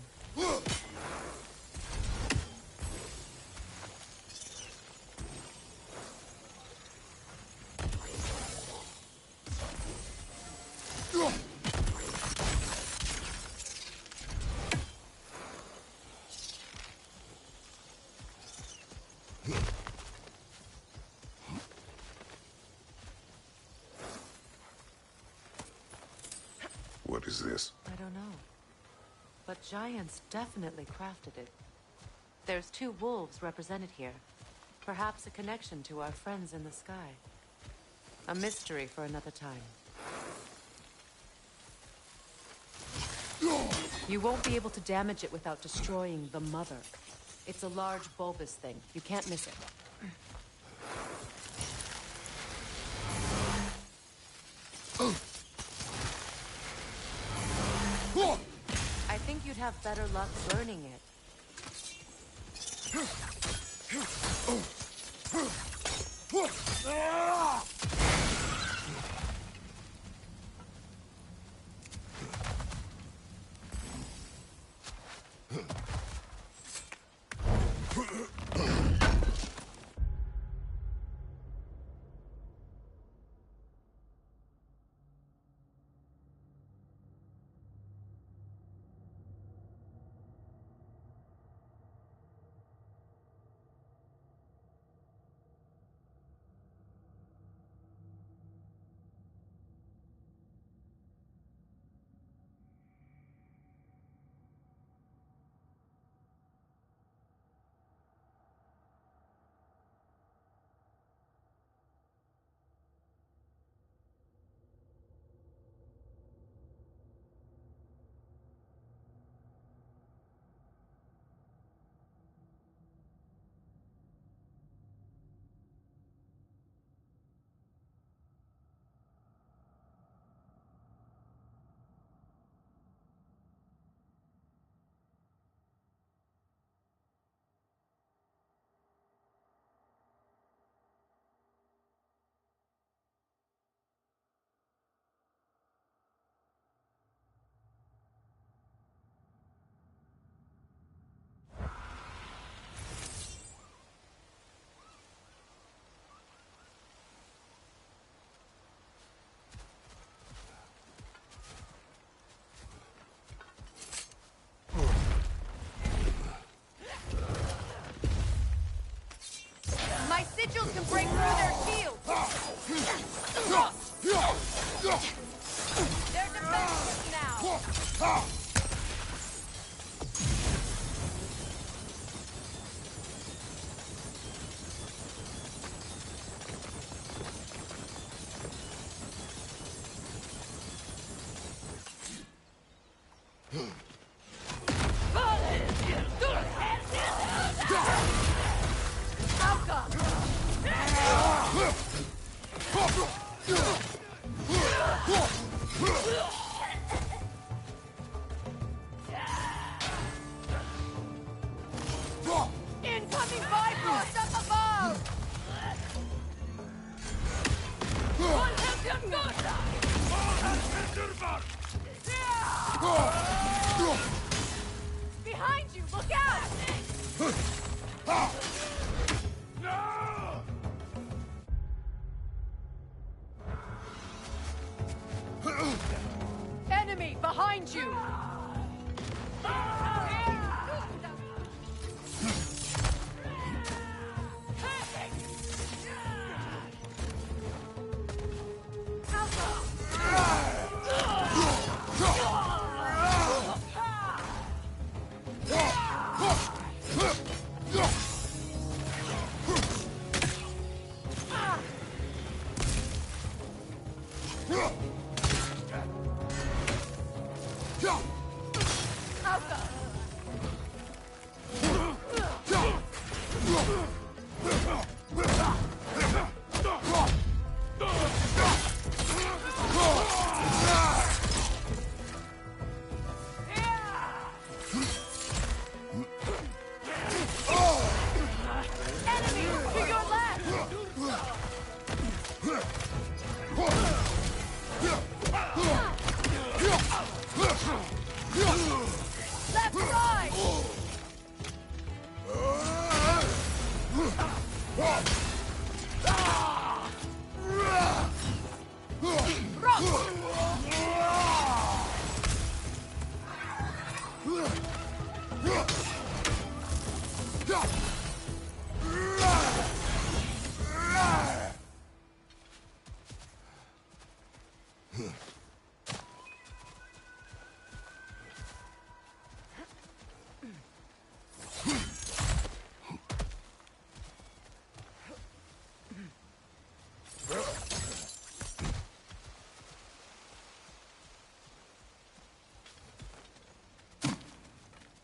What is this? I don't know. But giants definitely crafted it. There's 2 wolves represented here. Perhaps a connection to our friends in the sky. A mystery for another time. You won't be able to damage it without destroying the mother. It's a large bulbous thing. You can't miss it. I think you'd have better luck burning it. My sigils can break through their shields! They're defenseless now! Incoming Bifrost up above! Behind you, look out! Enemy behind you!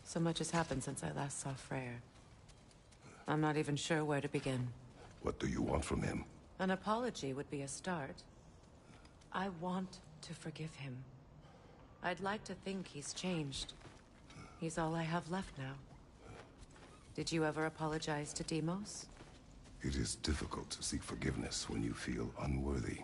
So much has happened since I last saw Freyr. I'm not even sure where to begin. What do you want from him? An apology would be a start. I want to forgive him. I'd like to think he's changed. He's all I have left now. Did you ever apologize to Deimos? It is difficult to seek forgiveness when you feel unworthy.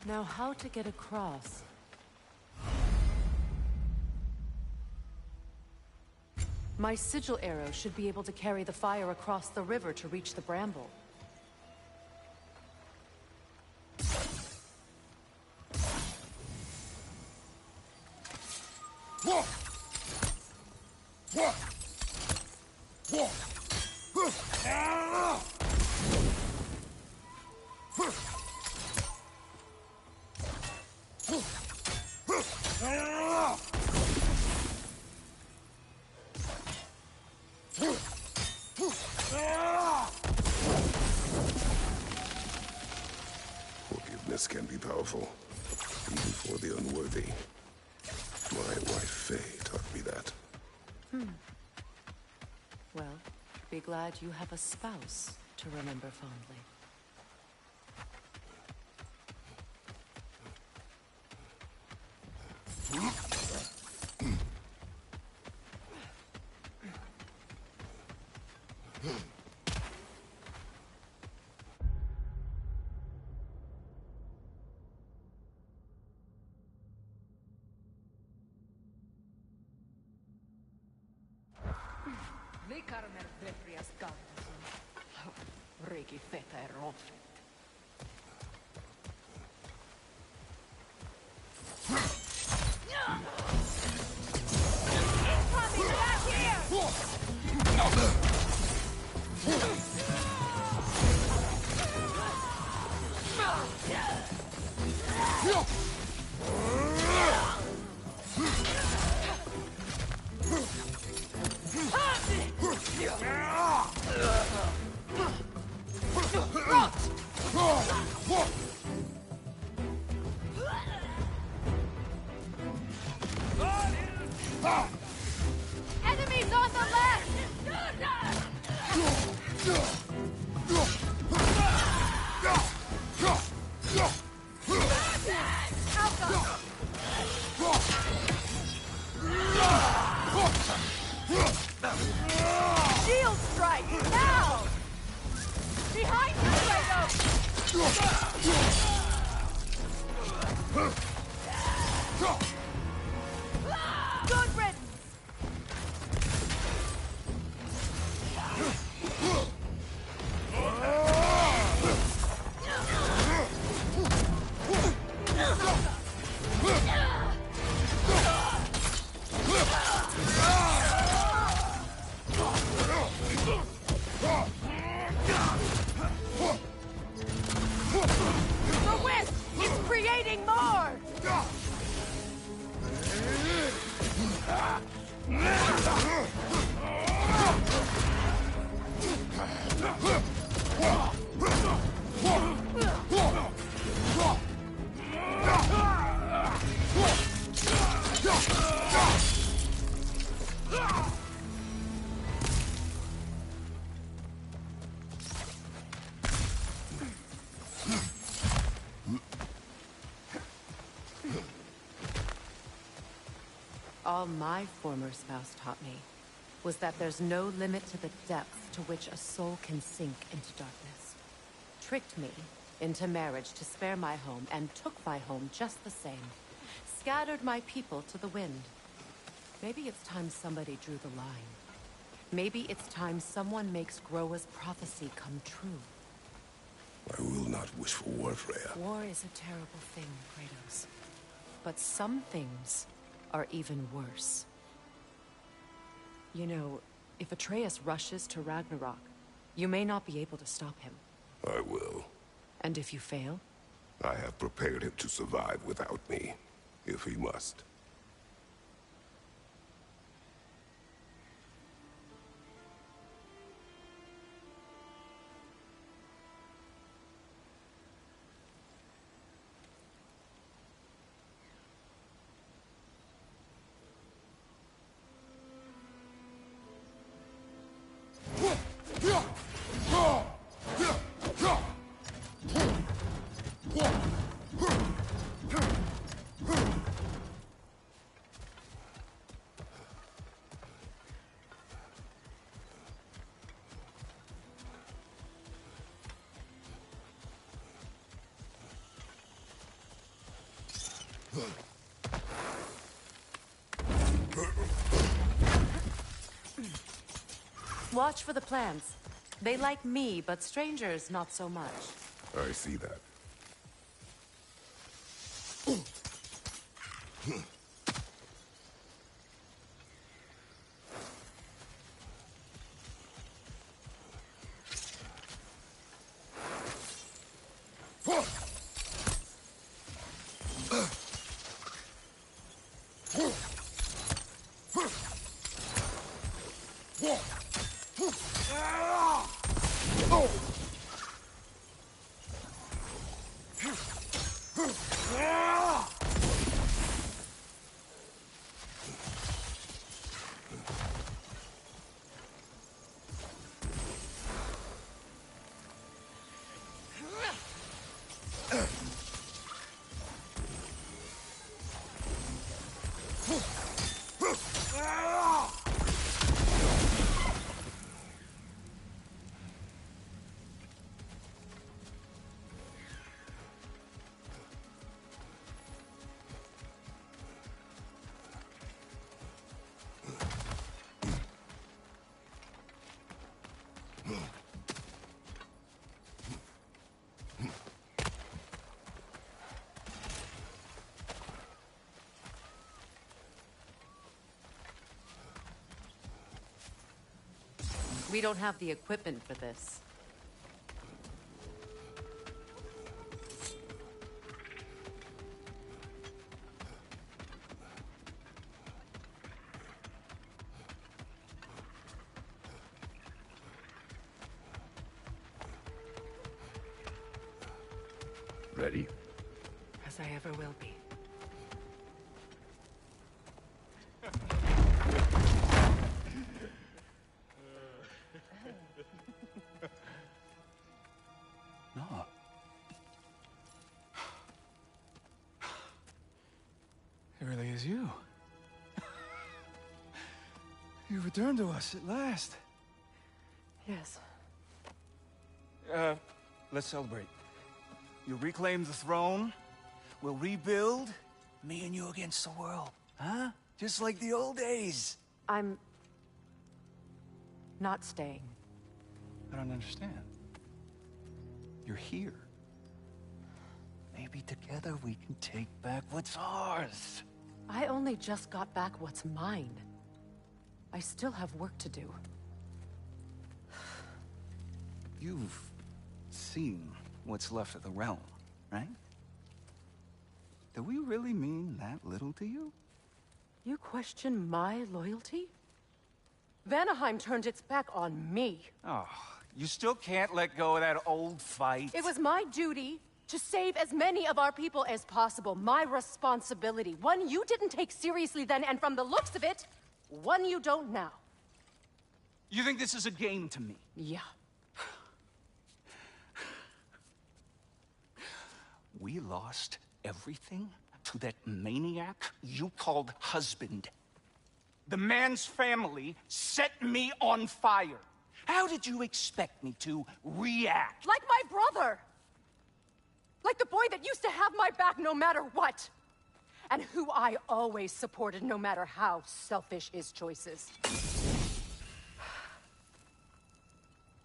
Now, how to get across? My sigil arrow should be able to carry the fire across the river to reach the bramble. Forgiveness can be powerful, even for the unworthy. My wife Faye taught me that. Well, be glad you have a spouse to remember fondly. Enemies on the left! Shield strike! Now! Behind you, Kratos! Good riddance! The wisp is creating more! All my former spouse taught me was that there's no limit to the depth to which a soul can sink into darkness. Tricked me into marriage to spare my home and took my home just the same. Scattered my people to the wind. Maybe it's time somebody drew the line. Maybe it's time someone makes Groa's prophecy come true. I will not wish for war, Freya. War is a terrible thing, Kratos. But some things are even worse. You know, if Atreus rushes to Ragnarok, you may not be able to stop him. I will. And if you fail? I have prepared him to survive without me, if he must. Watch for the plants. They like me, but strangers not so much. I see that. We don't have the equipment for this. Ready? As I ever will be. is you. You returned to us at last. Yes. Let's celebrate. You'll reclaim the throne. We'll rebuild. Me and you against the world. Huh? Just like the old days. I'm not staying. I don't understand. You're here. Maybe together we can take back what's ours. I only just got back what's mine. I still have work to do. You've seen what's left of the realm, right? Do we really mean that little to you? You question my loyalty? Vanaheim turned its back on me. Oh, you still can't let go of that old fight? It was my duty to save as many of our people as possible. My responsibility. One you didn't take seriously then, and from the looks of it, one you don't now. You think this is a game to me? Yeah. We lost everything to that maniac you called husband. The man's family set me on fire. How did you expect me to react? Like my brother! Like the boy that used to have my back no matter what! And who I always supported no matter how selfish his choices.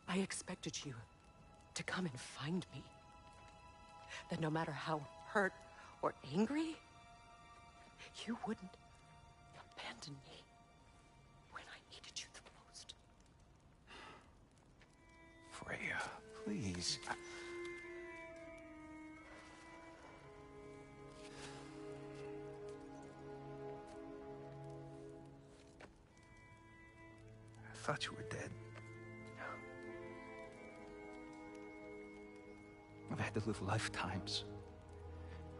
I expected you to come and find me. That no matter how hurt or angry, you wouldn't abandon me when I needed you the most. Freya, please. I thought you were dead. I've had to live lifetimes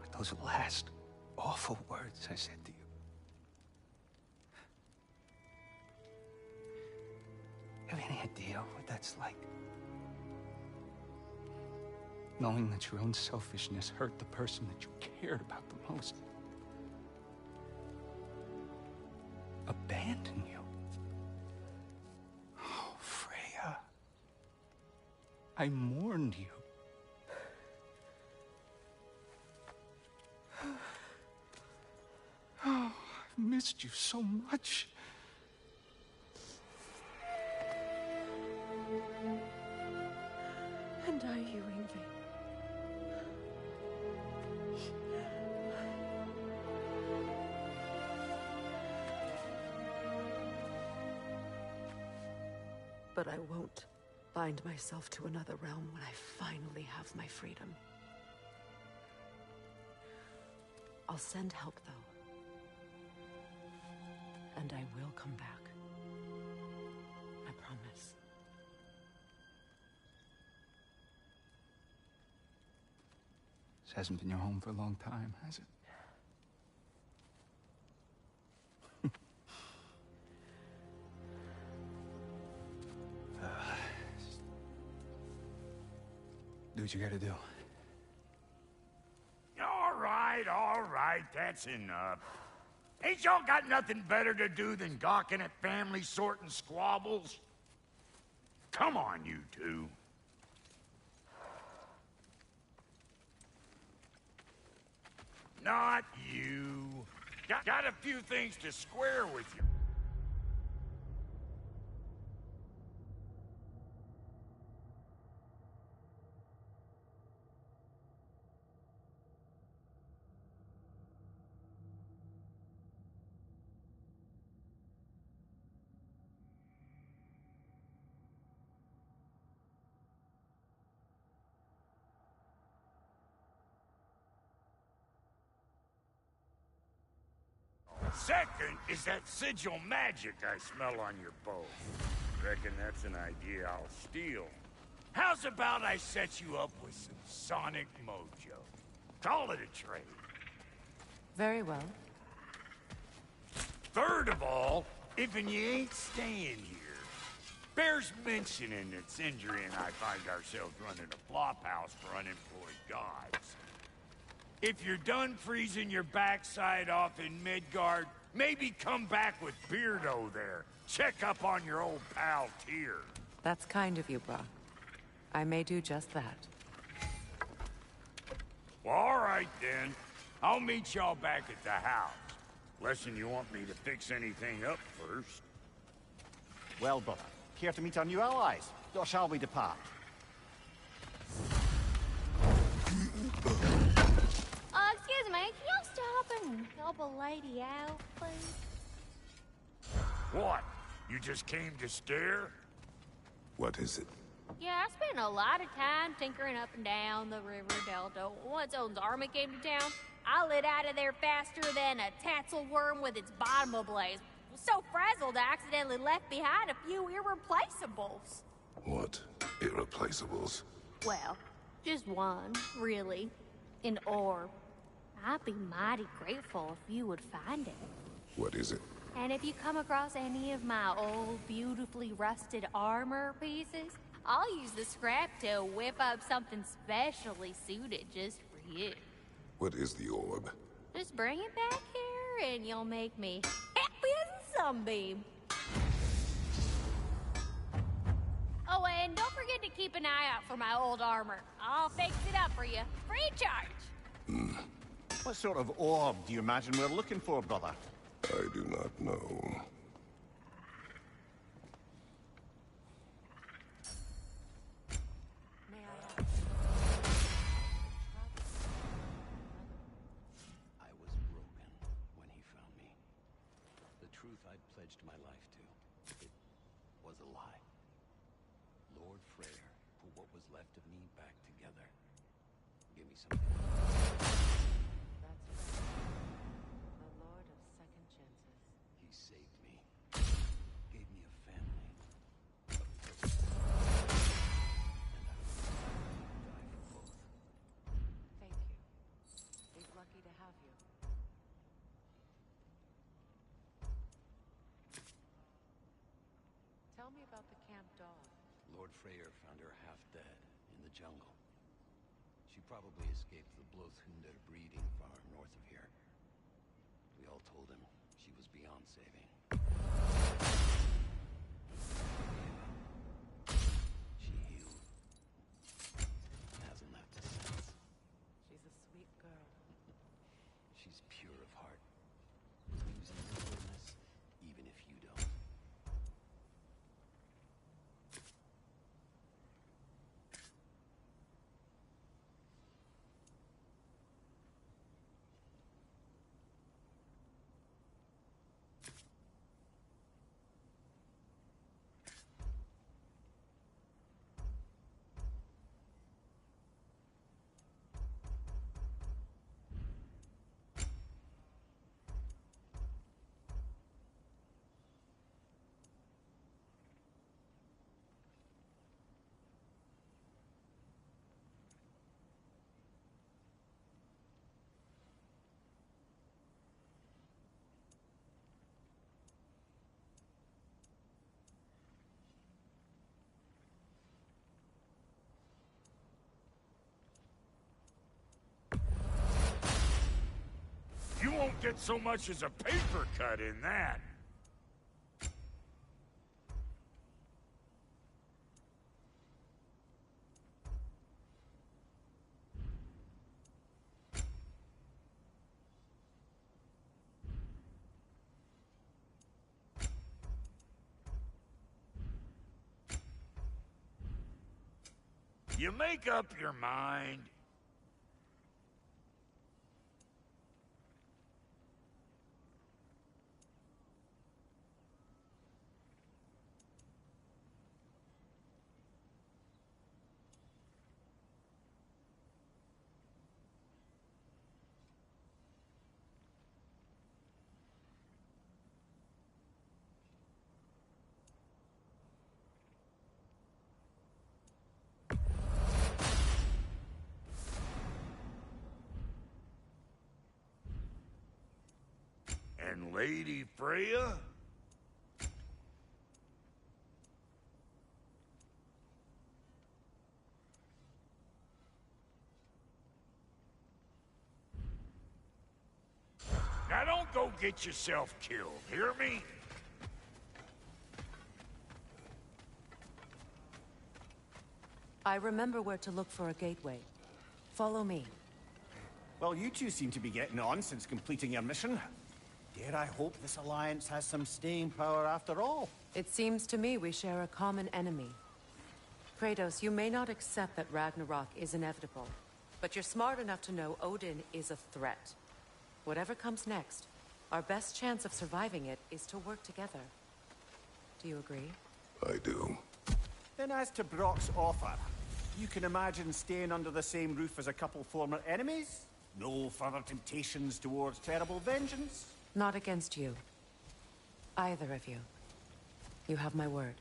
with those last awful words I said to you. Have any idea what that's like? Knowing that your own selfishness hurt the person that you cared about the most. Abandon you. Oh, Freya. I mourned you. Oh, I've missed you so much. And are you, Ingvi? But I won't bind myself to another realm when I finally have my freedom. I'll send help, though. And I will come back. I promise. This hasn't been your home for a long time, has it? Do what you gotta do. All right, that's enough. Ain't y'all got nothing better to do than gawking at family sorting squabbles? Come on, you two. Not you. Got a few things to square with you. Second is that sigil magic I smell on your bow. Reckon that's an idea I'll steal. How's about I set you up with some sonic mojo? Call it a trade. Very well. Third of all, if you ain't staying here, bears mentioning that Sindri and I find ourselves running a flop house for unemployed gods. If you're done freezing your backside off in Midgard, maybe come back with Beardo there. Check up on your old pal Tyr. That's kind of you, Brock. I may do just that. Well, all right then. I'll meet y'all back at the house. Less'n you want me to fix anything up first. Well, brother, care to meet our new allies? Or shall we depart? Excuse me, can y'all stop and help a lady out, please? What? You just came to stare? What is it? Yeah, I spent a lot of time tinkering up and down the river delta. Once Odin's army came to town, I lit out of there faster than a tassel worm with its bottom ablaze. Was so frazzled I accidentally left behind a few irreplaceables. What? Irreplaceables? Well, just one, really. An orb. I'd be mighty grateful if you would find it. What is it? And if you come across any of my old, beautifully rusted armor pieces, I'll use the scrap to whip up something specially suited just for you. What is the orb? Just bring it back here and you'll make me happy as a sunbeam. Oh, and don't forget to keep an eye out for my old armor. I'll fix it up for you, free of charge. What sort of orb do you imagine we're looking for, brother? I do not know. May I ask? I was broken when he found me. The truth I'd pledged my life to, it was a lie. Lord Freyr put what was left of me back together. Give me something. That's right. The Lord of Second Chances. He saved me. Gave me a family. A purpose. And I was willing to die for both. Thank you. He's lucky to have you. Tell me about the camp dog. Lord Freyr found her half dead in the jungle. She probably escaped the Blothunder breeding farm north of here. We all told him she was beyond saving. She healed. Hasn't left us since. She's a sweet girl. She's pure of heart. Believes in your goodness, even if you don't. You won't get so much as a paper cut in that. You make up your mind. And Lady Freya? go get yourself killed, hear me? I remember where to look for a gateway. Follow me. Well, you two seem to be getting on since completing your mission. Dare I hope this alliance has some staying power after all? It seems to me we share a common enemy. Kratos, you may not accept that Ragnarok is inevitable, but you're smart enough to know Odin is a threat. Whatever comes next, our best chance of surviving it is to work together. Do you agree? I do. Then as to Brock's offer, you can imagine staying under the same roof as a couple former enemies? No further temptations towards terrible vengeance? Not against you. Either of you. You have my word.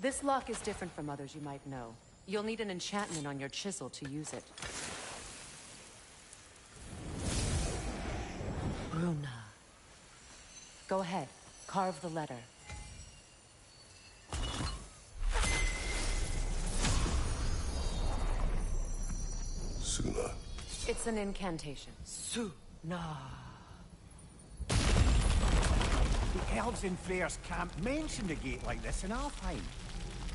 This lock is different from others you might know. You'll need an enchantment on your chisel to use it. Bruna. Go ahead. Carve the letter. Suna. It's an incantation. Suna. The elves in Freyr's camp mentioned a gate like this in Alfheim.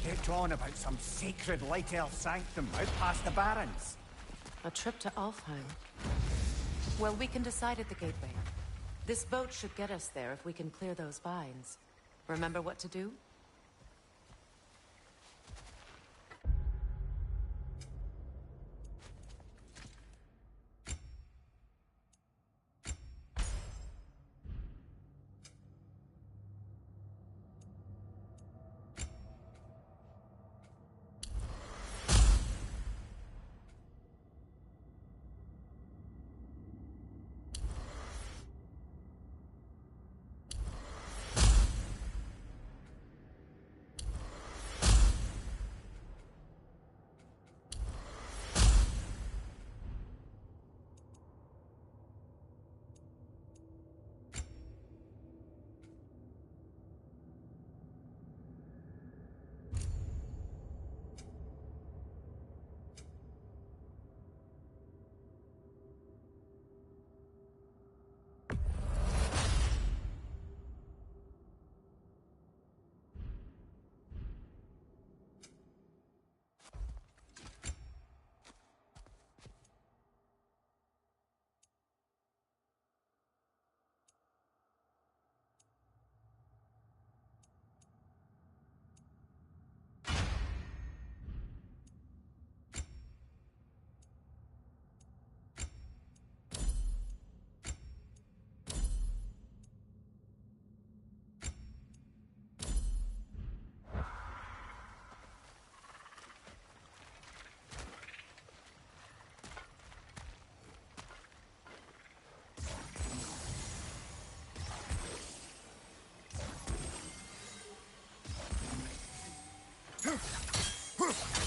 Kept on about some sacred light elf sanctum out past the Barrens. A trip to Alfheim. Well, we can decide at the gateway. This boat should get us there if we can clear those vines. Remember what to do?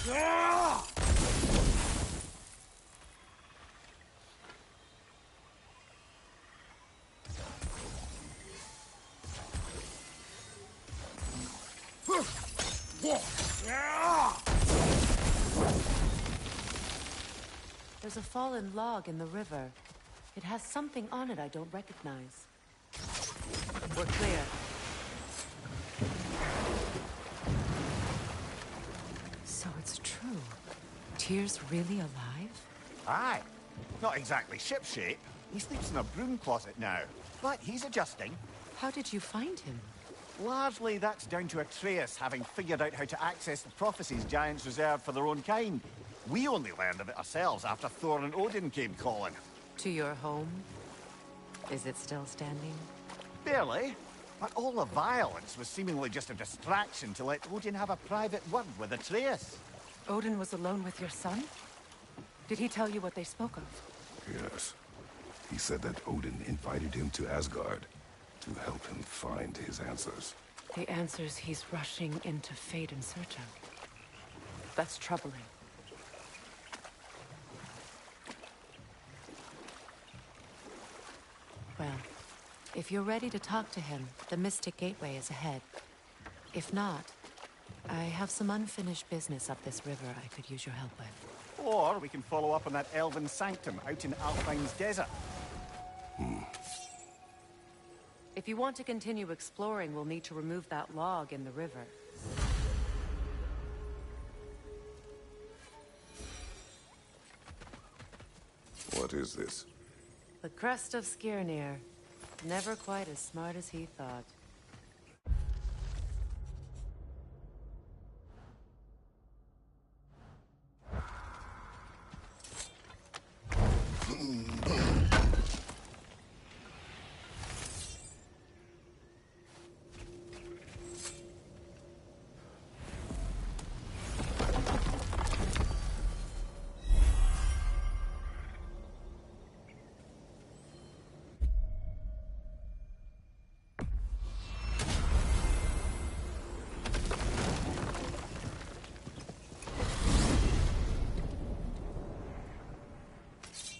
There's a fallen log in the river. It has something on it I don't recognize. We're clear. So it's true. Tyr's really alive? Aye. Not exactly shipshape. He sleeps in a broom closet now. But he's adjusting. How did you find him? Largely, that's down to Atreus having figured out how to access the prophecies giants reserved for their own kind. We only learned of it ourselves after Thor and Odin came calling. To your home? Is it still standing? Barely. But all the violence was seemingly just a distraction to let Odin have a private word with Atreus. Odin was alone with your son? Did he tell you what they spoke of? Yes. He said that Odin invited him to Asgard to help him find his answers. The answers he's rushing into fate in search of. That's troubling. Well, if you're ready to talk to him, the Mystic Gateway is ahead. If not, I have some unfinished business up this river I could use your help with. Or we can follow up on that elven sanctum out in Alpine's desert. If you want to continue exploring, we'll need to remove that log in the river. What is this? The crest of Skirnir. Never quite as smart as he thought.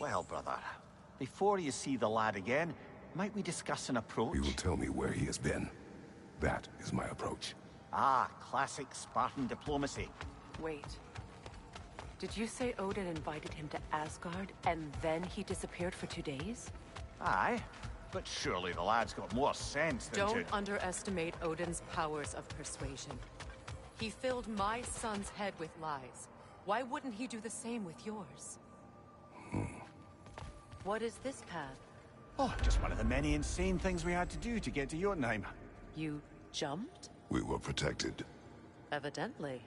Well, brother, before you see the lad again, might we discuss an approach? You will tell me where he has been. That is my approach. Ah, classic Spartan diplomacy. Wait. Did you say Odin invited him to Asgard, and then he disappeared for 2 days? Aye, but surely the lad's got more sense than Don't underestimate Odin's powers of persuasion. He filled my son's head with lies. Why wouldn't he do the same with yours? What is this path? Oh, just one of the many insane things we had to do to get to Jotunheim. You jumped? We were protected. Evidently.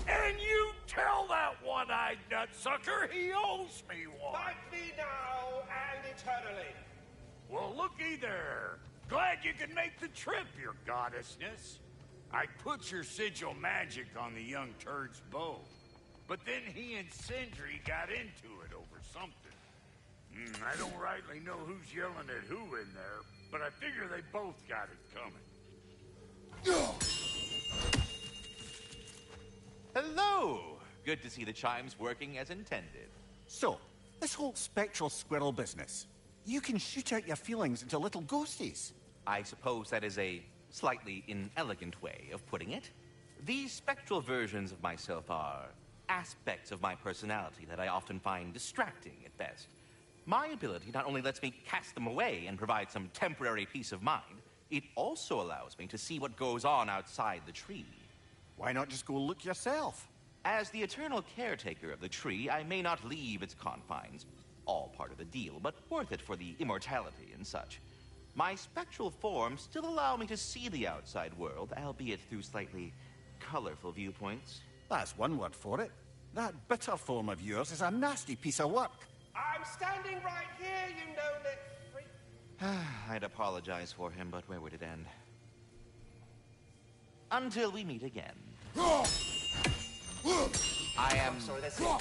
And you tell that one-eyed nutsucker he owes me one. Fight me now and eternally. Well, looky there. Glad you could make the trip, your goddessness. I put your sigil magic on the young turd's bow. But then he and Sindri got into it over something. I don't rightly know who's yelling at who in there, but I figure they both got it coming. Hello! Good to see the chimes working as intended. So, this whole spectral squirrel business. You can shoot out your feelings into little ghosties. I suppose that is a slightly inelegant way of putting it. These spectral versions of myself are aspects of my personality that I often find distracting at best. My ability not only lets me cast them away and provide some temporary peace of mind, it also allows me to see what goes on outside the tree. Why not just go look yourself? As the eternal caretaker of the tree, I may not leave its confines. All part of the deal, but worth it for the immortality and such. My spectral forms still allow me to see the outside world, albeit through slightly colorful viewpoints. That's one word for it. That bitter form of yours is a nasty piece of work. I'm standing right here, you no-lit freak. I'd apologize for him, but where would it end? Until we meet again. I am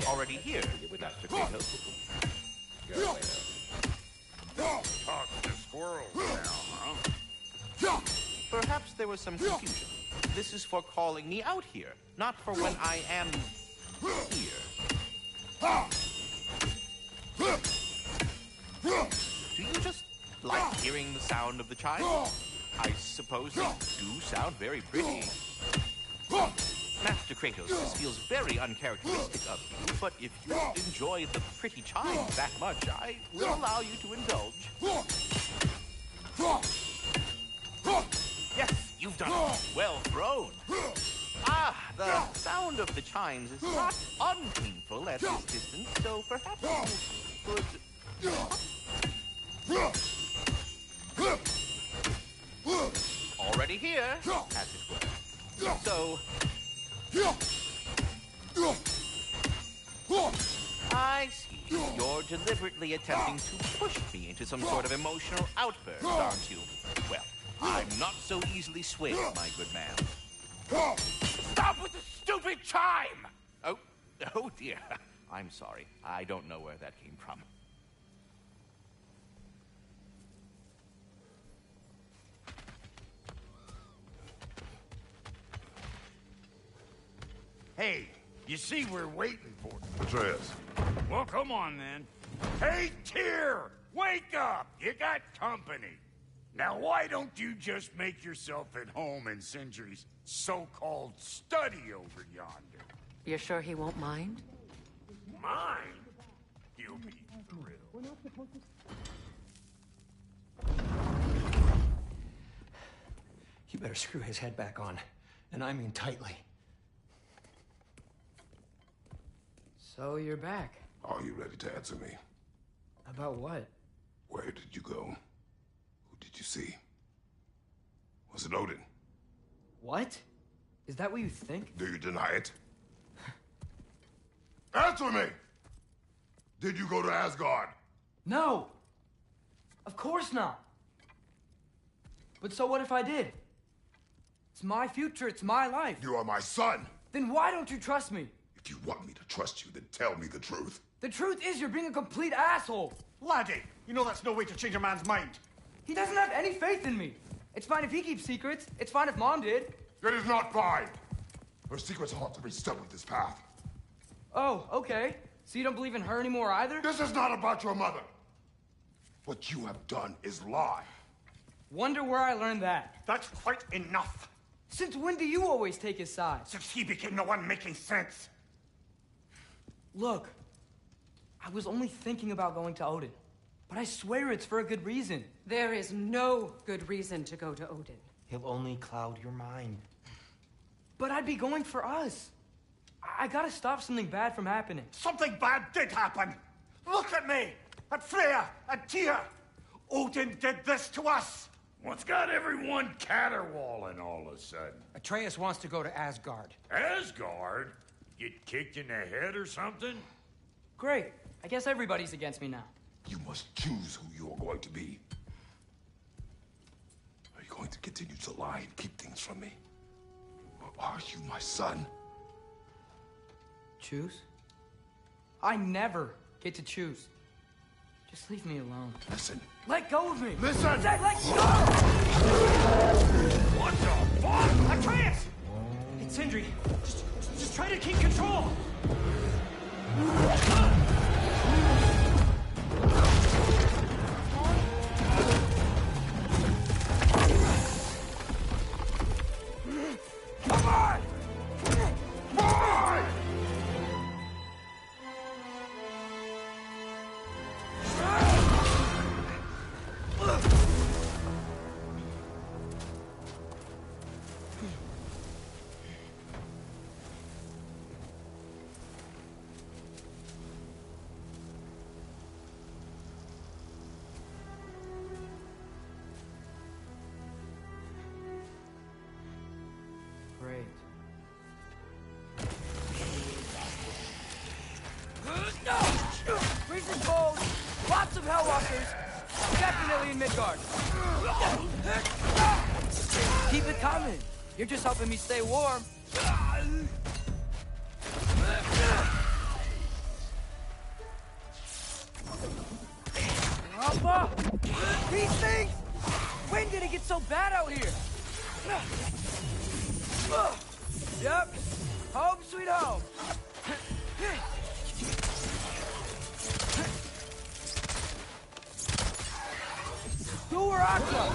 already here, Master Kratos. Talk to there was some confusion. This is for calling me out here, not for when I am here. Do you just like hearing the sound of the chime? I suppose they do sound very pretty. Master Kratos, this feels very uncharacteristic of you, but if you enjoy the pretty chimes that much, I will allow you to indulge. Yes, you've done it. Well thrown. Ah, the sound of the chimes is not unpainful at this distance, so perhaps you could... Already here, as it were. So... I see. You're deliberately attempting to push me into some sort of emotional outburst, aren't you? Well, I'm not so easily swayed, my good man. Stop with the stupid chime! Oh dear. I'm sorry. I don't know where that came from. Hey, you see we're waiting for you. Atreus. Well, come on then. Hey, Tyr! Wake up! You got company. Now, why don't you just make yourself at home in Sindri's so-called study over yonder? You're sure he won't mind? Mine? He'll be thrilled. You better screw his head back on, and I mean tightly. So you're back. Are you ready to answer me? About what? Where did you go? Who did you see? Was it Odin? What? Is that what you think? Do you deny it? Answer me! Did you go to Asgard? No! Of course not! But so what if I did? It's my future, it's my life. You are my son! Then why don't you trust me? If you want me to trust you, then tell me the truth. The truth is you're being a complete asshole! Laddie, you know that's no way to change a man's mind. He doesn't have any faith in me. It's fine if he keeps secrets. It's fine if Mom did. It is not fine! Her secrets ought to be stuck with this path. Oh, okay. So you don't believe in her anymore either? This is not about your mother! What you have done is lie. Wonder where I learned that. That's quite enough. Since when do you always take his side? Since he became the one making sense. Look, I was only thinking about going to Odin, but I swear it's for a good reason. There is no good reason to go to Odin. He'll only cloud your mind. But I'd be going for us. I gotta stop something bad from happening. Something bad did happen. Look at me, at Freya, at Tyr. Odin did this to us. What's got everyone caterwauling all of a sudden? Atreus wants to go to Asgard. Asgard? Get kicked in the head or something? Great. I guess everybody's against me now. You must choose who you are going to be. Are you going to continue to lie and keep things from me? Or are you my son? Choose? I never get to choose. Just leave me alone. Listen. Let go of me! Listen! I said let go! What the fuck? Atreus! It's Sindri. Just try to keep control! Come on! Come on! Great. Freezing cold, lots of Hellwalkers, definitely in Midgard. Keep it coming. You're just helping me stay warm. These things! When did it get so bad out here? Yep. Home sweet home. Do where I come.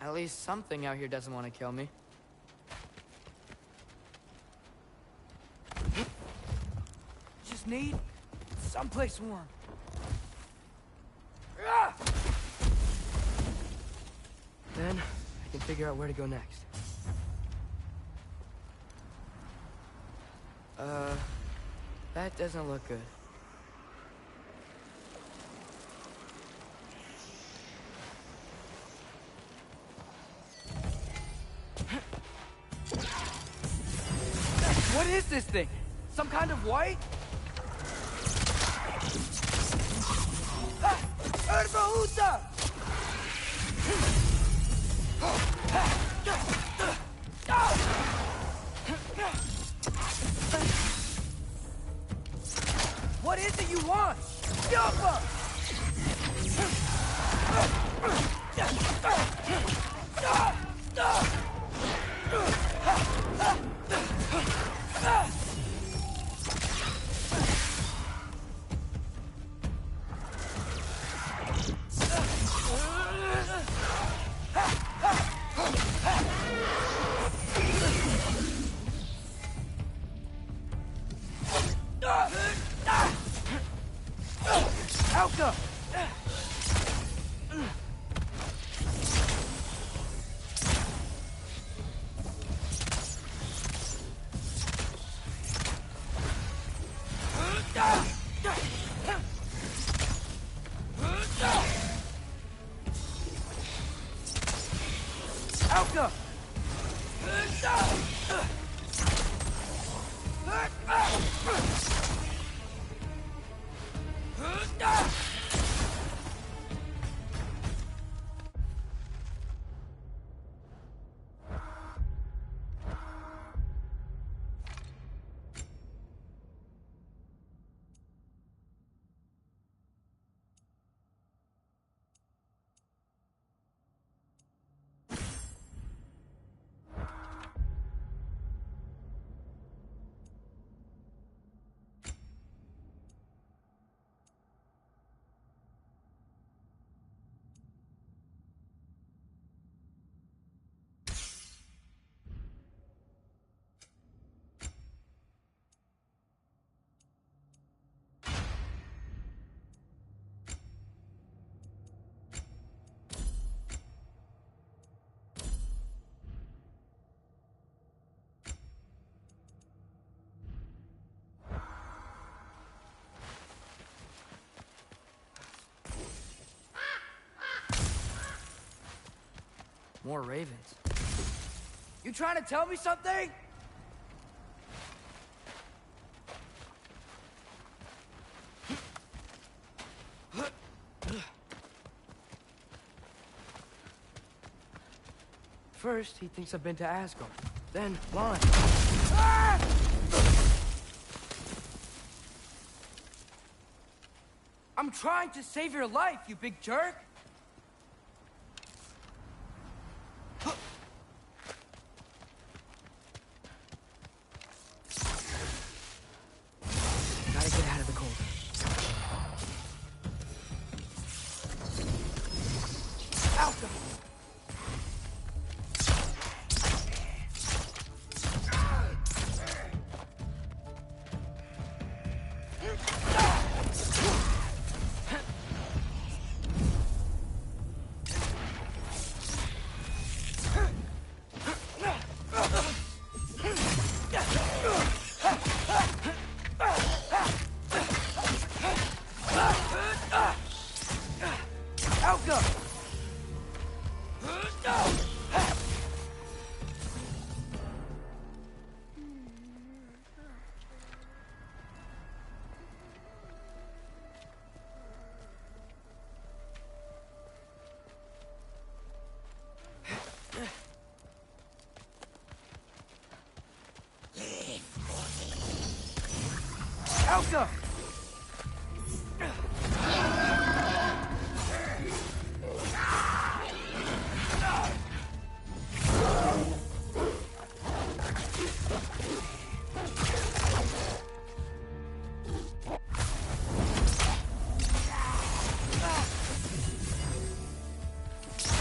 At least something out here doesn't want to kill me. Just need someplace warm. Then I can figure out where to go next. That doesn't look good. What is this thing? Some kind of white? Herbahuta! What is it you want? Yoppa! Alka! Alka! More ravens. You trying to tell me something? First, he thinks I've been to Asgard. Then, blind. Ah! I'm trying to save your life, you big jerk! Gotta get out of the cold. Alka! Helga!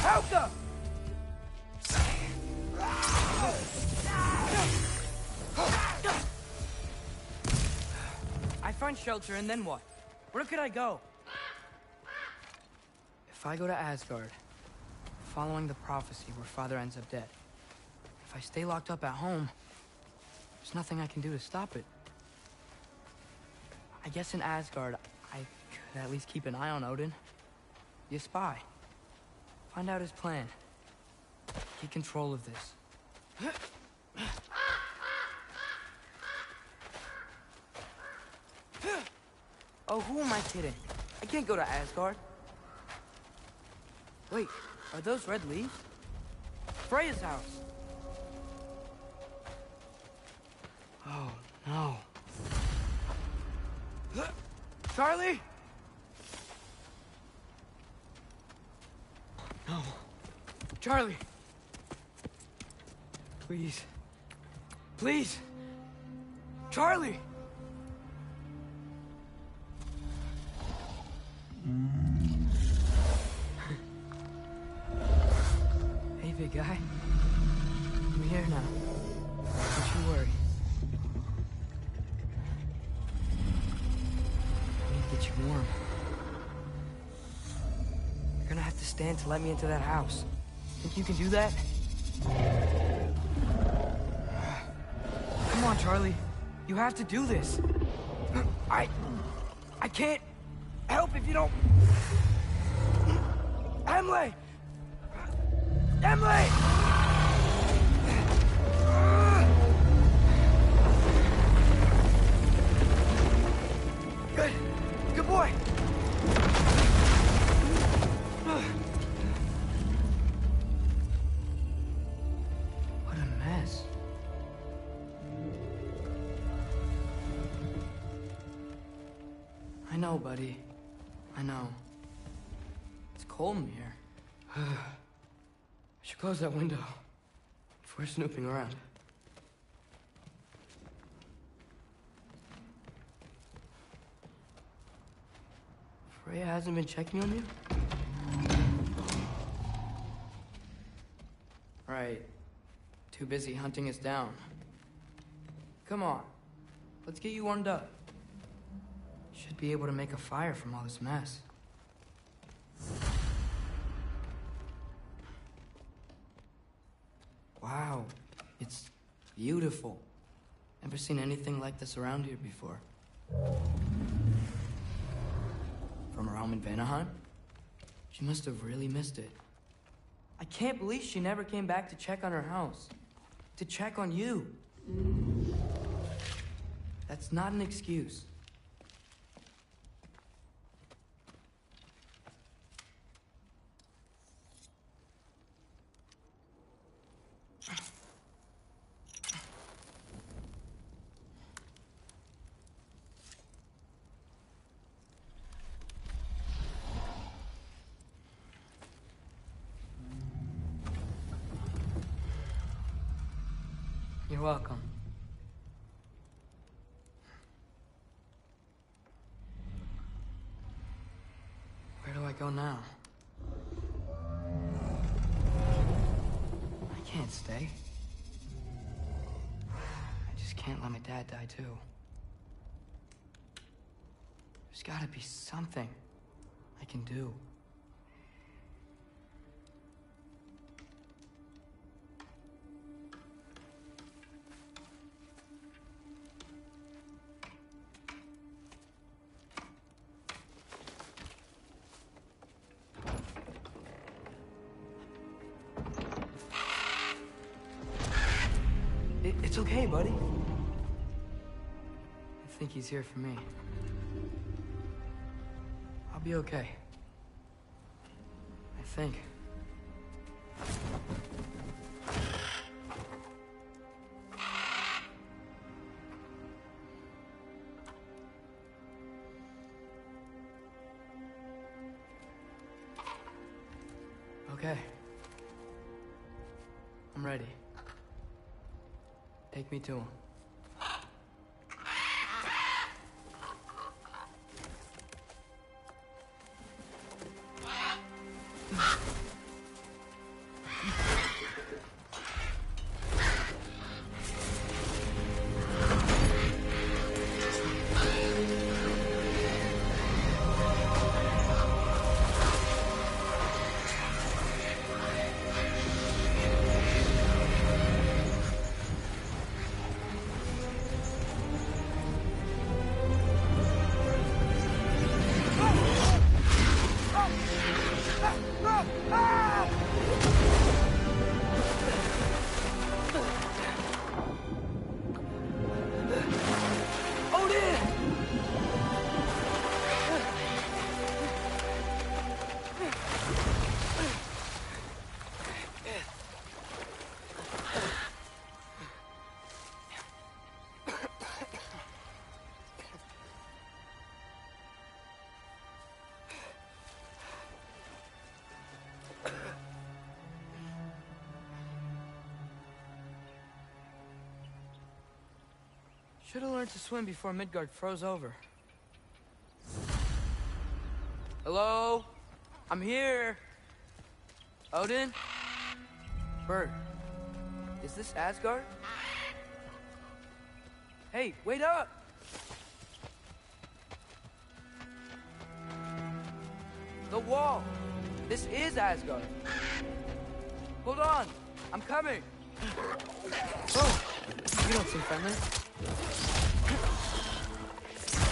Helga! I find shelter, and then what? Where could I go? If I go to Asgard, following the prophecy where Father ends up dead, if I stay locked up at home, there's nothing I can do to stop it. I guess in Asgard, I could at least keep an eye on Odin. Be a spy. Find out his plan. Get control of this. Oh, who am I kidding? I can't go to Asgard. Wait, are those red leaves? Freya's house. Oh, no. Charlie? No. Charlie! Please. Please! Charlie! Hey, big guy. I'm here now. Don't you worry. I need to get you warm. You're gonna have to stand to let me into that house. Think you can do that? Come on, Charlie. You have to do this. I can't help if you don't... Emily! Emily! Good. Good boy. What a mess. I know, buddy. I know. It's cold in here. I should close that window if we're snooping around. Freya hasn't been checking on you? Right. Too busy hunting us down. Come on. Let's get you warmed up. Should be able to make a fire from all this mess. Wow. It's beautiful. Never seen anything like this around here before. From her home in Vanaheim? She must have really missed it. I can't believe she never came back to check on her house. To check on you. That's not an excuse. You're welcome. Where do I go now? I can't stay. I just can't let my dad die too. There's gotta be something I can do. It's okay, buddy. I think he's here for me. I'll be okay. I think. Okay. I'm ready. Take me to him. Should have learned to swim before Midgard froze over. Hello? I'm here. Odin? Bert, is this Asgard? Hey, wait up! The wall! This is Asgard! Hold on! I'm coming! Oh, you don't seem friendly.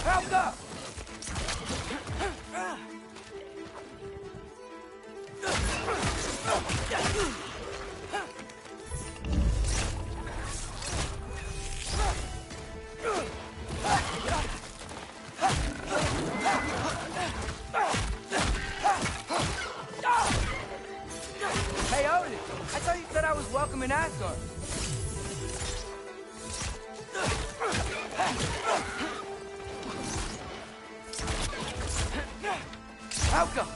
Help up! Hey, Odin! I thought you said I was welcome in Asgard. Helga!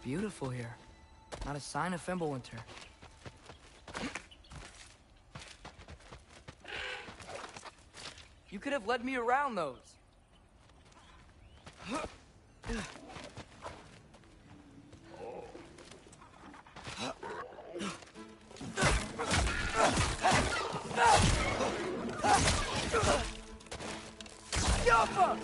Beautiful here. Not a sign of Fimbulwinter. You could have led me around those. Yoppa!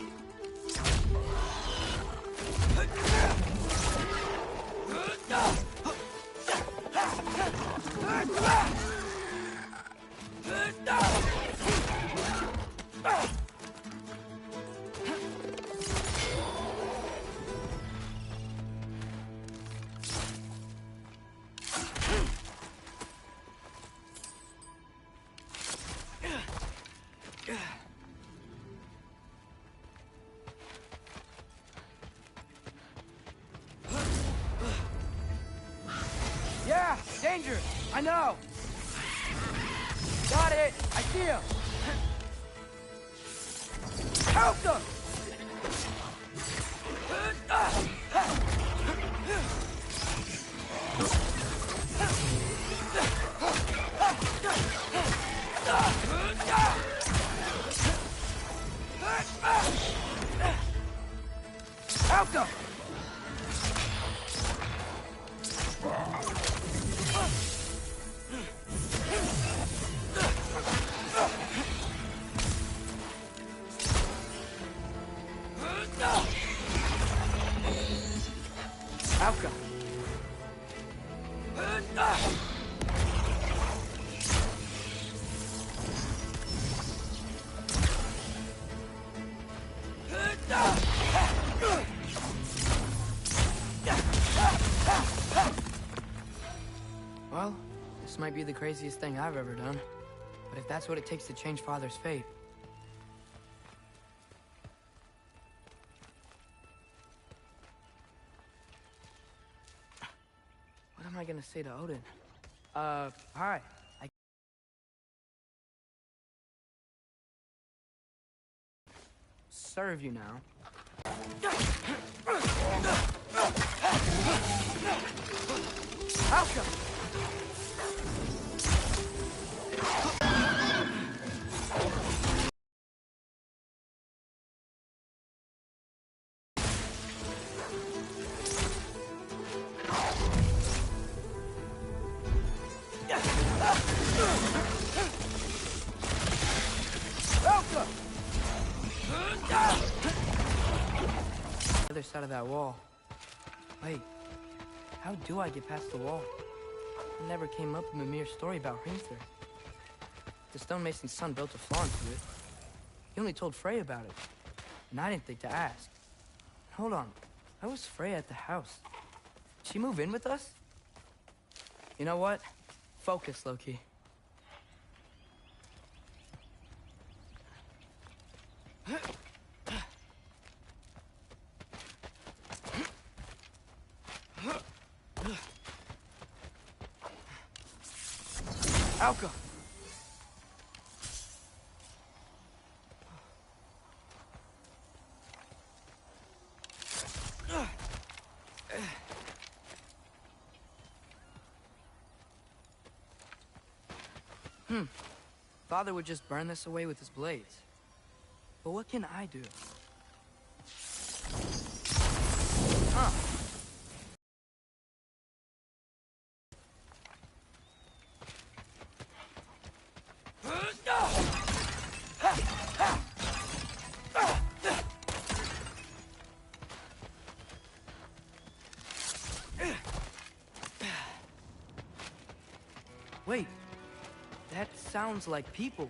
Yeah, danger! I know! Got it! I see him! Help them! Falco! Falco! Well, this might be the craziest thing I've ever done. But if that's what it takes to change Father's fate... What am I gonna say to Odin? Hi. Serve you now. Falco! Other side of that wall. Wait, how do I get past the wall? It never came up in Mimir's story about Hrimthur. The stonemason's son built a flaw into it. He only told Frey about it, and I didn't think to ask. Hold on, how was Frey at the house? Did she move in with us? You know what? Focus, Loki. Alka! Father would just burn this away with his blades. But what can I do? Wait, that sounds like people.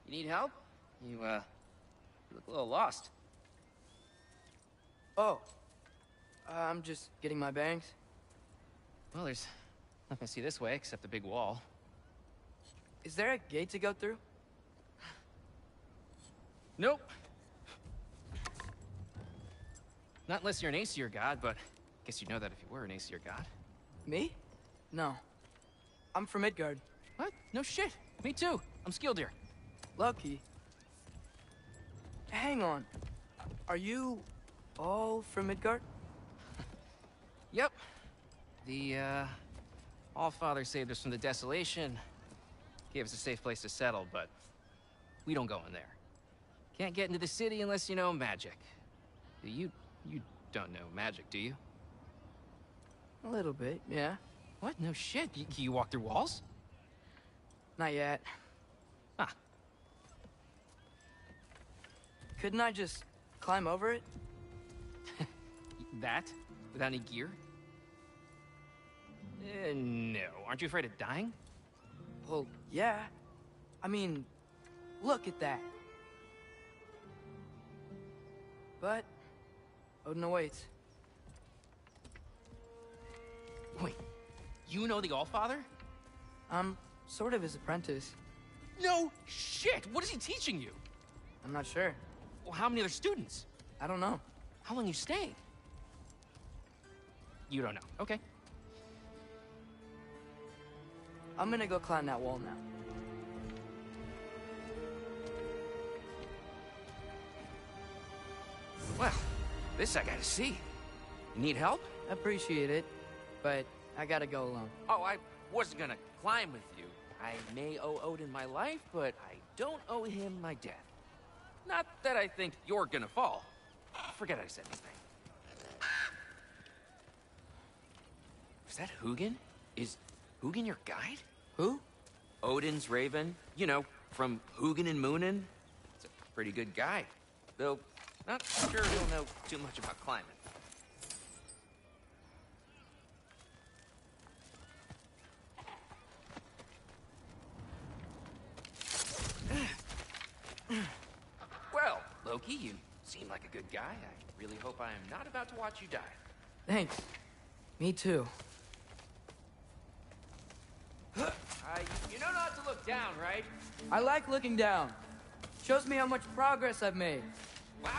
You need help? You look a little lost. Oh, I'm just getting my bangs. Well, there's nothing to see this way except the big wall. Is there a gate to go through? Nope. Not unless you're an Aesir god, but I guess you'd know that if you were an Aesir god. Me? No. I'm from Midgard. What? No shit. Me too. I'm Skildir. Lucky. Hang on. Are you all from Midgard? Yep. The, Allfather saved us from the desolation. Gave us a safe place to settle, but we don't go in there. Can't get into the city unless you know magic. You don't know magic, do you? A little bit, yeah. What? No shit. Can you walk through walls? Not yet. Ah. Couldn't I just climb over it? That? Without any gear? No. Aren't you afraid of dying? Well, yeah. I mean, look at that. But Odin awaits. Wait, you know the Allfather? I'm sort of his apprentice. No shit! What is he teaching you? I'm not sure. Well, how many other students? I don't know. How long you staying? You don't know. Okay. I'm gonna go climb that wall now. Well, This I gotta see. You need help? Appreciate it, but I gotta go alone. Oh, I wasn't gonna climb with you. I may owe Odin my life, but I don't owe him my death. Not that I think you're gonna fall. Forget I said anything. Is that Hugin? Is Hugin your guide? Who? Odin's raven. You know, from Hugin and Moonin. It's a pretty good guide. Though, not sure he'll know too much about climbing. Well, Loki, you seem like a good guy. I really hope I am not about to watch you die. Thanks. Me too. You know not to look down, right? I like looking down. Shows me how much progress I've made. Wow.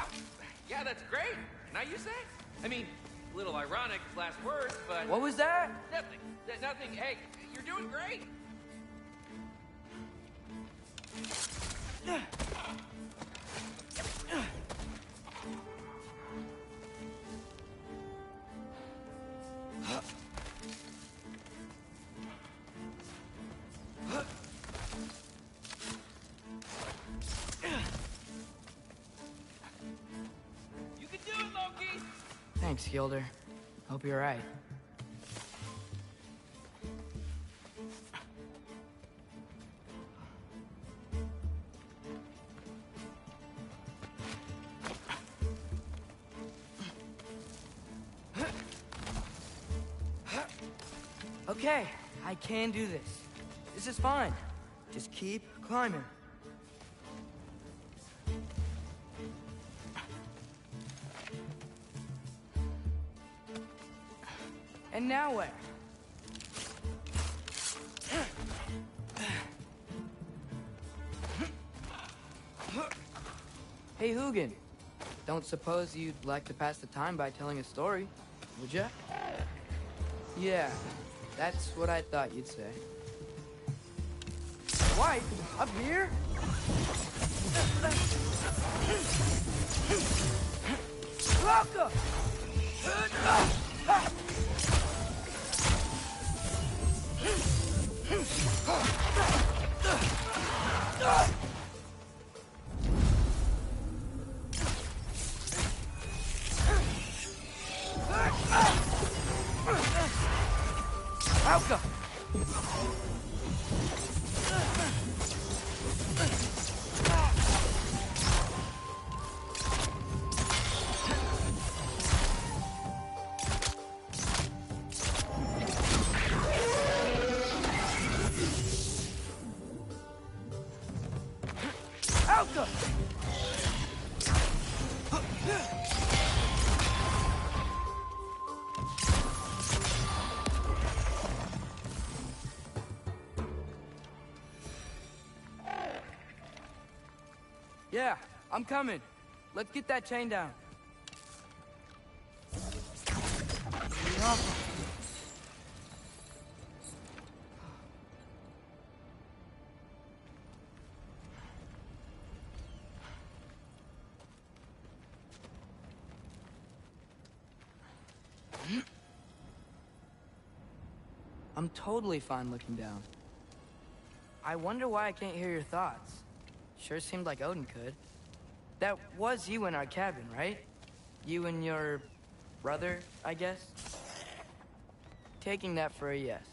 Yeah, that's great. Can I use that? I mean, a little ironic, last words, but... What was that? Nothing. Nothing. Hey, you're doing great. You can do it, Loki! Thanks, Gilder. Hope you're right. Okay, I can do this. This is fine. Just keep climbing. And now where? Hey, Hugin. Don't suppose you'd like to pass the time by telling a story, would ya? Yeah, that's what I thought you'd say. White? Up here? Welcome! Welcome! Welcome! Yeah, I'm coming. Let's get that chain down. I'm totally fine looking down. I wonder why I can't hear your thoughts. Sure seemed like Odin could. That was you in our cabin, right? You and your brother, I guess? Taking that for a yes.